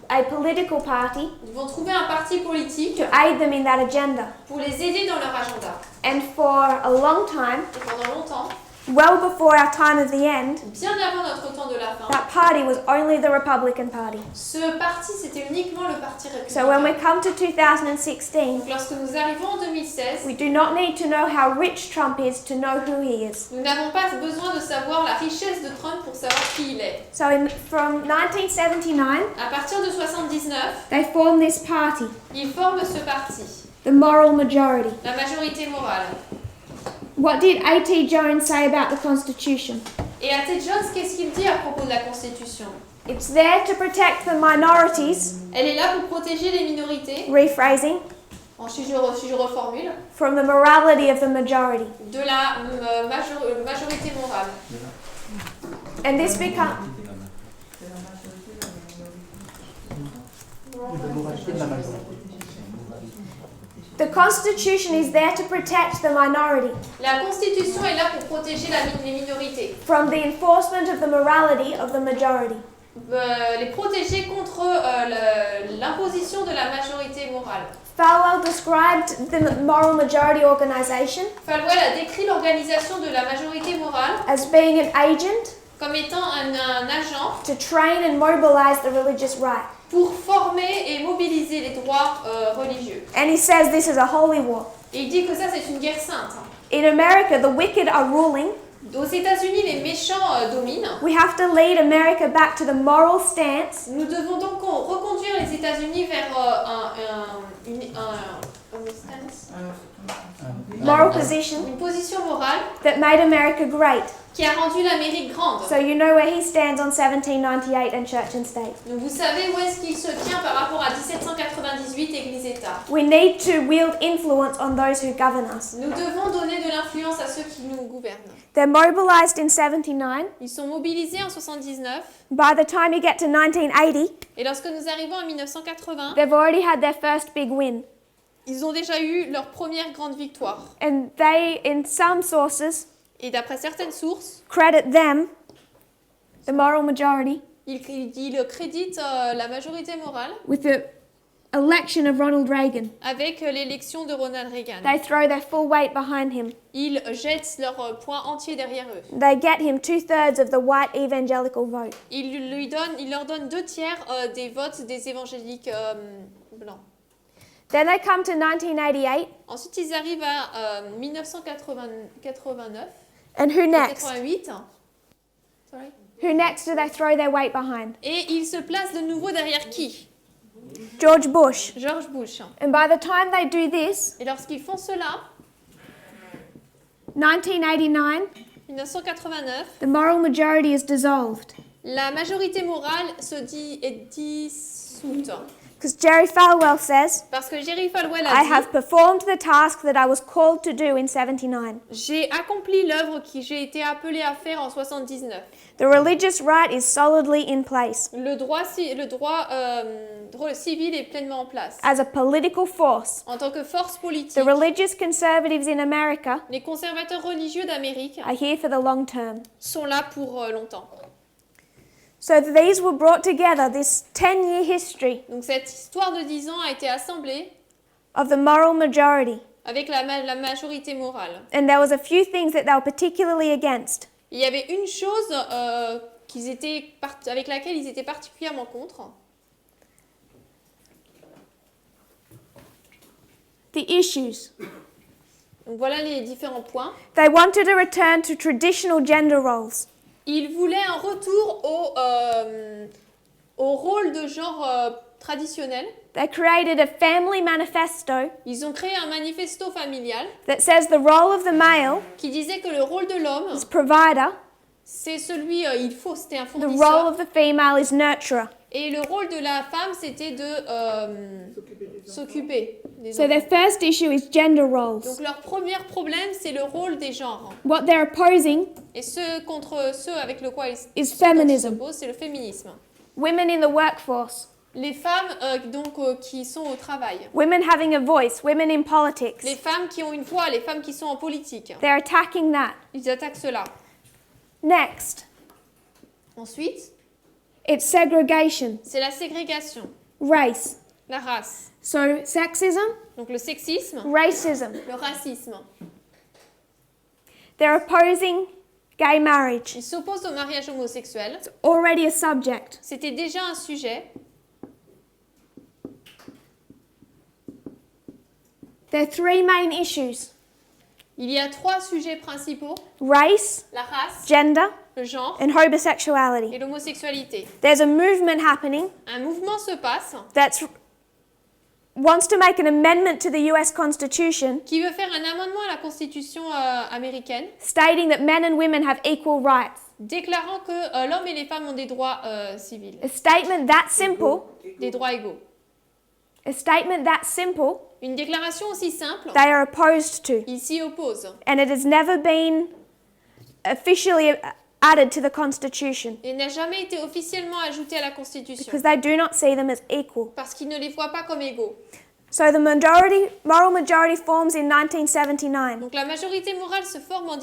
a political party Ils vont trouver un parti politique to aid them in that agenda. pour les aider dans leur agenda. And for a long time, Et pendant longtemps, well before our time of the end, bien avant notre temps de la fin, that party was only the Republican Party. ce parti c'était uniquement le parti So when we républicain. come to 2016, Donc lorsque nous arrivons en 2016, we do not need to know how rich Trump is to know who he is. nous n'avons pas besoin de savoir la richesse de Trump pour savoir qui il est. So from 1979, À partir de 79, they formed this party, il forme ce parti, the Moral Majority. la majorité morale. What did A.T. Jones say about the Constitution? Et A.T. Jones, qu'est-ce qu'il dit à propos de la Constitution? It's there to protect the minorities, Elle est là pour protéger les minorités, rephrasing, si je reformule, from the morality of the majority. de la majorité morale. And this becomes... The Constitution is there to protect the minority La Constitution est là pour protéger les minorités, from the enforcement of the morality of the majority. Les protéger contre l'imposition de la majorité morale. Falwell described the Moral Majority Organization Falwell a décrit l'organisation de la majorité morale as being an agent comme étant un agent to train and mobilize the religious right. pour former et mobiliser les droits religieux. And he says this is a holy war. Et il dit que ça c'est une guerre sainte. In America, the wicked are ruling. Aux États-Unis, les méchants dominent. We have to lead America back to the moral stance Nous devons donc reconduire les États-Unis vers moral position une position morale that made America great. qui a rendu l'Amérique grande. So you know where he stands on 1798 and church and state. Donc vous savez où est-ce qu'il se tient par rapport à 1798 Église-État. We need to wield influence on those who govern us. Nous devons donner de l'influence à ceux qui nous gouvernent. They're mobilized in 79. Ils sont mobilisés en 79 By the time you get to 1980, et lorsque nous arrivons en 1980, they've already had their first big win. ils ont déjà eu leur première grande victoire. And they, in some sources, Et d'après certaines sources, credit them, the moral majority, ils créditent la majorité morale with the election of Ronald Reagan. avec l'élection de Ronald Reagan. They throw their full weight behind him. Ils jettent leur poids entier derrière eux. They get him 2/3 of the white evangelical vote. Ils leur donnent 2/3 des votes des évangéliques blancs. Then they come to 1988, Ensuite, ils arrivent à 1989. and who next? 88. Sorry. Who next do they throw their weight behind? Et ils se placent de nouveau derrière qui? George Bush. George Bush. And by the time they do this, Et lorsqu'ils font cela, 1989, 1989, the moral majority is dissolved. la majorité morale est dissoute. Because Jerry Falwell says, Parce que Jerry Falwell I a dit, have performed the task that I was called to do in 79. j'ai accompli l'œuvre que j'ai été appelé à faire en 79. The religious right is solidly in place. Le droit civil est pleinement en place. As a political force, En tant que force politique, the religious conservatives in America les conservateurs religieux d'Amérique are here for the long term. sont là pour longtemps. So these were brought together, this 10-year history Donc cette histoire de 10 ans a été assemblée of the moral majority. avec la majorité morale. And there was a few things that they were particularly against. Il y avait une chose avec laquelle ils étaient particulièrement contre. The issues. Donc voilà les différents points. They wanted a return to traditional gender roles. Ils voulaient un retour au rôle de genre traditionnel. They created a family manifesto Ils ont créé un manifesto familial that says the role of the male qui disait que le rôle de l'homme, is provider, c'est celui, c'était un the role fournisseur, of the female is nurturer. et le rôle de la femme, c'était de s'occuper des So their enfants. first issue is gender roles. Donc leur premier problème, c'est le rôle des genres. What they're opposing Et contre ceux avec le quoi is ils feminism. s'opposent, c'est le féminisme. Women in the workforce, Les femmes qui sont au travail. women having a voice, women in politics. Les femmes qui ont une voix, les femmes qui sont en politique. They're attacking that. Ils attaquent cela. Next, Ensuite, it's segregation, c'est la ségrégation, race. la race. So sexism, Donc le sexisme, racism. le racisme. They're opposing Gay marriage. Il s'oppose au mariage homosexuel. It's already a subject. C'était déjà un sujet. There are three main issues: Il y a 3 sujets principaux. race, La race, gender, le genre and et homosexuality. l'homosexualité. There's a movement happening Un mouvement se passe that wants to make an amendment to the US Constitution qui veut faire un amendement à la Constitution américaine stating that men and women have equal rights. déclarant que l'homme et les femmes ont des droits civils, A statement that simple, des droits égaux. a statement that simple, Une déclaration aussi simple, they are opposed to. ils s'y opposent. And it has never been officially added to the Constitution Et n'a jamais été officiellement ajouté à la Constitution because they do not see them as equal. parce qu'ils ne les voient pas comme égaux. So the moral majority forms in 1979, Donc la majorité morale se forme en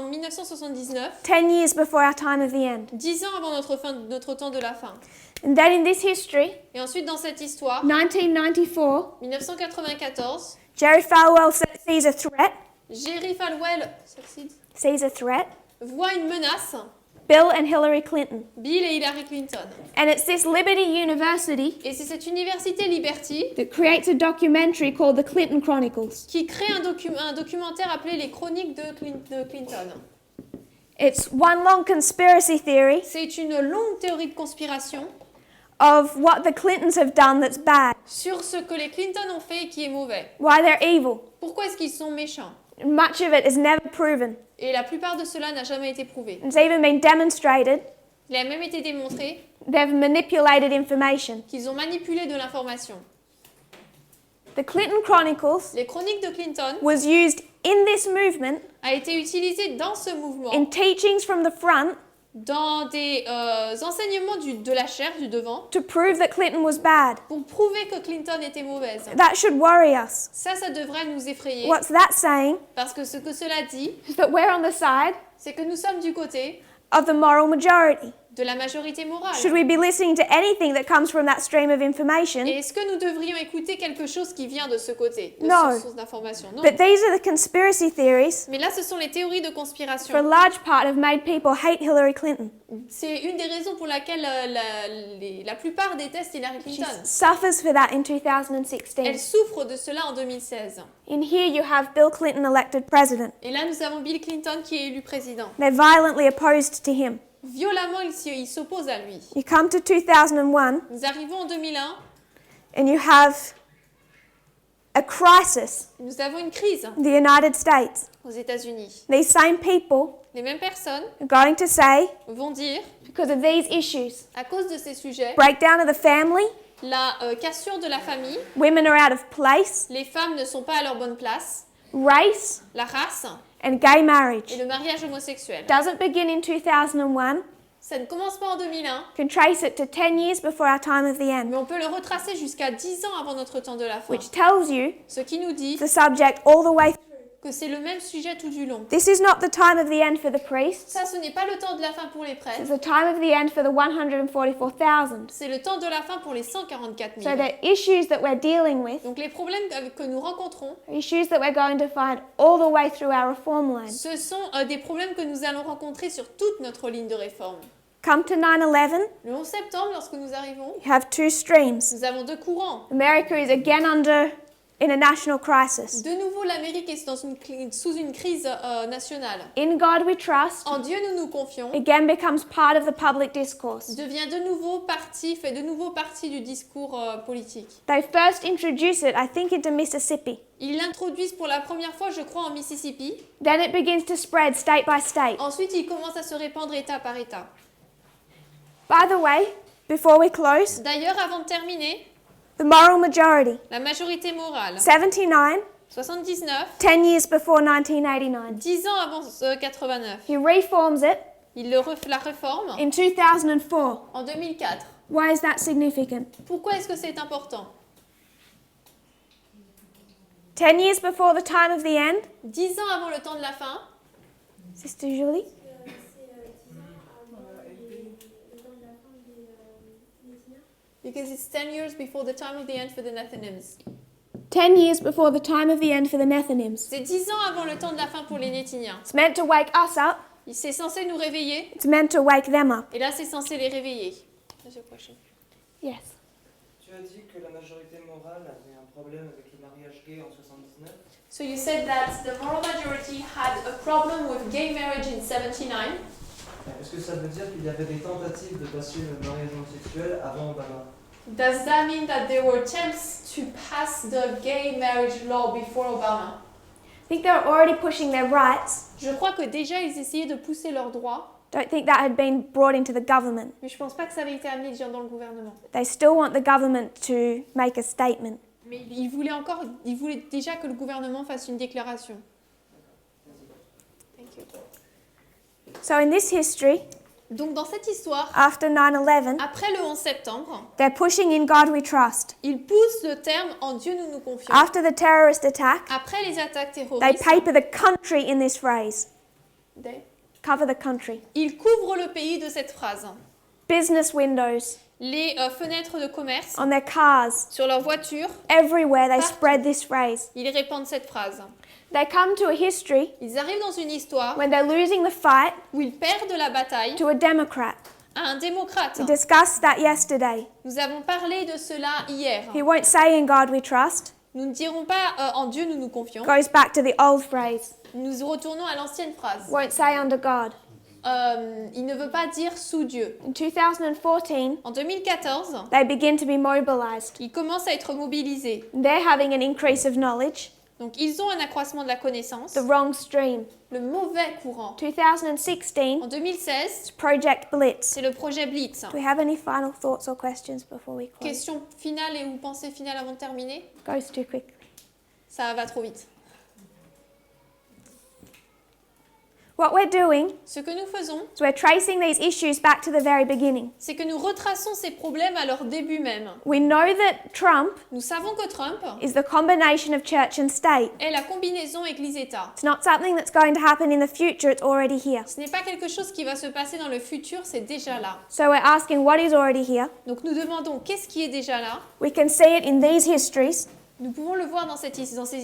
1979, 10 years before our time of the end. 10 ans avant notre temps de la fin. And then in this history, Et ensuite dans cette histoire, 1994, 1994, Jerry Falwell sees a threat, Jerry Falwell voit une menace, Bill and Hillary Clinton. Bill et Hillary Clinton. And it's this Liberty University Et c'est cette université Liberty that creates a documentary called The Clinton Chronicles. qui crée un documentaire appelé Les Chroniques de Clinton. It's one long conspiracy theory C'est une longue théorie de conspiration of what the Clintons have done that's bad, sur ce que les Clinton ont fait et qui est mauvais. why they're evil. Pourquoi est-ce qu'ils sont méchants? Much of it is never proven. Et la plupart de cela n'a jamais été prouvé. It's even been demonstrated. Il a même été démontré They've manipulated information. qu'ils ont manipulé de l'information. The Clinton Chronicles Les Chroniques de Clinton was used in this movement a été utilisé dans ce mouvement, in teachings from the front dans des enseignements de la chair, du devant, to prove that Clinton was bad. pour prouver que Clinton était mauvaise. That should worry us. Ça devrait nous effrayer. What's that saying? Parce que ce que cela dit, Is that we're on the side c'est que nous sommes du côté of the moral majority. de la majorité morale. Should we be listening to anything that comes from that stream of information? Et est-ce que nous devrions écouter quelque chose qui vient de ce côté, de No. cette source d'information? Non. But these are the conspiracy theories, Mais là, ce sont les théories de for a conspiration. large part, have made people hate Hillary Clinton. C'est une des raisons pour laquelle la plupart détestent Hillary She Clinton. suffers for that in Elle 2016. souffre de cela en 2016. In here, you have Bill Clinton elected president. Et là, nous avons Bill Clinton qui est élu président. They're violently opposed to him. Violemment, il s'oppose à lui. You come to 2001, Nous arrivons en 2001, and you have a crisis nous avons une crise in the United States. aux États-Unis. These same people Les mêmes personnes are going to say, vont dire, because of these issues, à cause de ces sujets, breakdown of the family, la cassure de la famille, women are out of place, les femmes ne sont pas à leur bonne place, race, la race and gay et marriage. le mariage homosexuel. Doesn't begin in 2001, Ça ne commence pas en 2001, can trace it to 10 years before our time of the end, mais on peut le retracer jusqu'à 10 ans avant notre temps de la fin. which tells you Ce qui nous dit the subject all the way through. que c'est le même sujet tout du long. This is not the time of the end for the priests. Ça, ce n'est pas le temps de la fin pour les It's prêtres, the time of the end for the 144,000. c'est le temps de la fin pour les 144 000. So the issues that we're dealing with Donc les problèmes que nous rencontrons, are issues that we're going to find all the way through our reform line. ce sont des problèmes que nous allons rencontrer sur toute notre ligne de réforme. Come to 9/11, Le 11 septembre, lorsque nous arrivons, you have two streams. nous avons 2 courants. America is again in a national crisis. De nouveau, l'Amérique est sous une crise nationale. In God we trust En Dieu, nous nous confions. again becomes part of the public discourse. Devient de nouveau fait de nouveau partie du discours politique. They first introduced it, I think, into Mississippi. Ils l'introduisent pour la première fois, je crois, en Mississippi. Then it begins to spread state by state. Ensuite, il commence à se répandre État par État. By the way, before we close, D'ailleurs, avant de terminer, the moral majority, la majorité morale, 79, 79, 10 years before 1989. 10 ans avant 89, He reforms it il la réforme in 2004. en 2004. Why is that significant? Pourquoi est-ce que c'est important? 10 years before the time of the end, 10 ans avant le temps de la fin, Sister Julie? because it's 10 years before the time of the end for the Nethinims. 10 years before the time of the end for the Nethinims. C'est 10 ans avant le temps de la fin pour les Néthiniens. It's meant to wake us up C'est censé nous réveiller. It's meant to wake them up. Et là, c'est censé les réveiller. That's your question. Yes. Tu as dit que la majorité morale avait un problème avec le mariage gay en 79. So you said that the moral majority had a problem with gay marriage in 79. Est-ce que ça veut dire qu'il y avait des tentatives de passer le mariage homosexuel avant Obama? Does that mean that there were attempts to pass the gay marriage law before Obama? I think they're already pushing their rights. Je crois que déjà ils essayaient de pousser leurs droits. Don't think that had been brought into the government. Mais je pense pas que ça avait été amené déjà dans le gouvernement. They still want the government to make a statement. Mais ils voulaient déjà que le gouvernement fasse une déclaration. Thank you. So in this history, Donc dans cette histoire, after 9/11, après le 11 septembre, they're pushing in God we trust. ils poussent le terme en Dieu nous nous confions. After the terrorist attack, Après les attaques they terroristes, paper the country in this phrase. they- Cover the country. ils couvrent le pays de cette phrase. Business windows Les fenêtres de commerce, on their cars, sur leur voiture, everywhere they Partout. spread this phrase. ils répandent cette phrase. They come to a history Ils arrivent dans une histoire when they're losing the fight où ils perdent la bataille to a Democrat. à un démocrate. We discussed that yesterday. Nous avons parlé de cela hier. He won't say in God we trust. Nous ne dirons pas en Dieu nous nous confions. Goes back to the old phrase. Nous retournons à l'ancienne phrase. Won't say under God. Il ne veut pas dire sous Dieu. In 2014, En 2014, they begin to be mobilized. ils commencent à être mobilisés. They're having an increase of knowledge, Donc ils ont un accroissement de la connaissance. the wrong stream. Le mauvais courant. 2016, En 2016, it's Project Blitz. c'est le projet Blitz. Do we have any final thoughts or questions before we close? Question finale ou pensée finale avant de terminer? Goes too quick. Ça va trop vite. What we're doing Ce que nous faisons, is we're tracing these issues back to the very beginning. c'est que nous retraçons ces problèmes à leur début même. We know that Trump Nous savons que Trump is the combination of church and state. est la combinaison Église-État. It's not something that's going to happen in the future, it's already here. Ce n'est pas quelque chose qui va se passer dans le futur, c'est déjà là. So we're asking what is already here. Donc nous demandons qu'est-ce qui est déjà là. We can see it in these histories, Nous pouvons le voir dans ces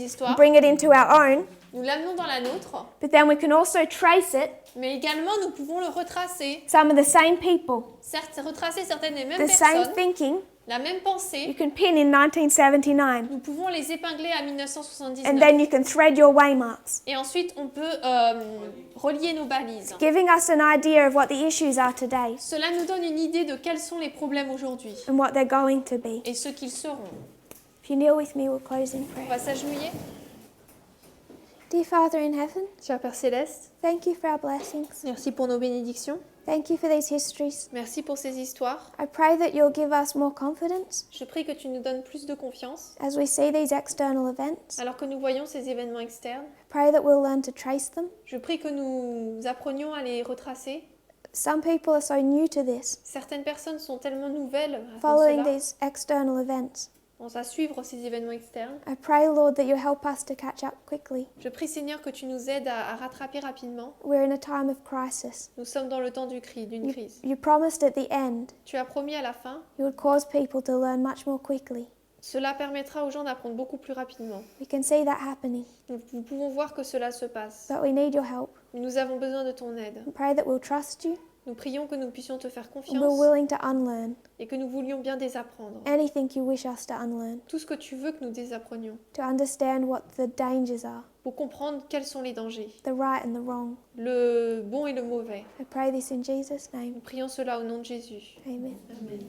histoires. bring it into our own, Nous l'amenons dans la nôtre. but then we can also trace it, Mais également, nous pouvons le retracer. some of the same people, Certes, retracer certaines des mêmes the same personnes, thinking, la même you pensée. can pin in 1979, Nous pouvons les épingler à and 1979. then you can thread your waymarks, Et ensuite, on peut relier nos balises. giving us an idea of what the issues are today Cela nous donne une idée de quels sont les problèmes aujourd'hui and what they're going to be. et ce qu'ils seront. If you kneel with me, we'll close in On prayer. va s'agenouiller. Dear Father in heaven, Cher Père Céleste, thank you for our blessings. merci pour nos bénédictions. Thank you for these histories. Merci pour ces histoires. I pray that you'll give us more confidence Je prie que tu nous donnes plus de confiance as we see these external events. alors que nous voyons ces événements externes. Pray that we'll learn to trace them. Je prie que nous apprenions à les retracer. Some people are so new to this, Certaines personnes sont tellement nouvelles à following cela, these external events. à suivre ces événements externes. I pray, Lord, that you'll help us to catch up quickly. Je prie Seigneur que tu nous aides à rattraper rapidement. We're in a time of crisis. Nous sommes dans le temps d'une crise. You promised at the end Tu as promis à la fin, you would cause people to learn much more quickly. cela permettra aux gens d'apprendre beaucoup plus rapidement. We can see that happening, Nous pouvons voir que cela se passe. but we need your help. Nous avons besoin de ton aide. We pray that we'll trust you Nous prions que nous puissions te faire and we're confiance willing to unlearn et que nous voulions bien désapprendre. anything you wish us to unlearn, Tout ce que tu veux que nous désapprenions to understand what the dangers are, pour comprendre quels sont les dangers, the right and the wrong. le bon et le mauvais. I pray this in Jesus' name. Nous prions cela au nom de Jésus. Amen. Amen.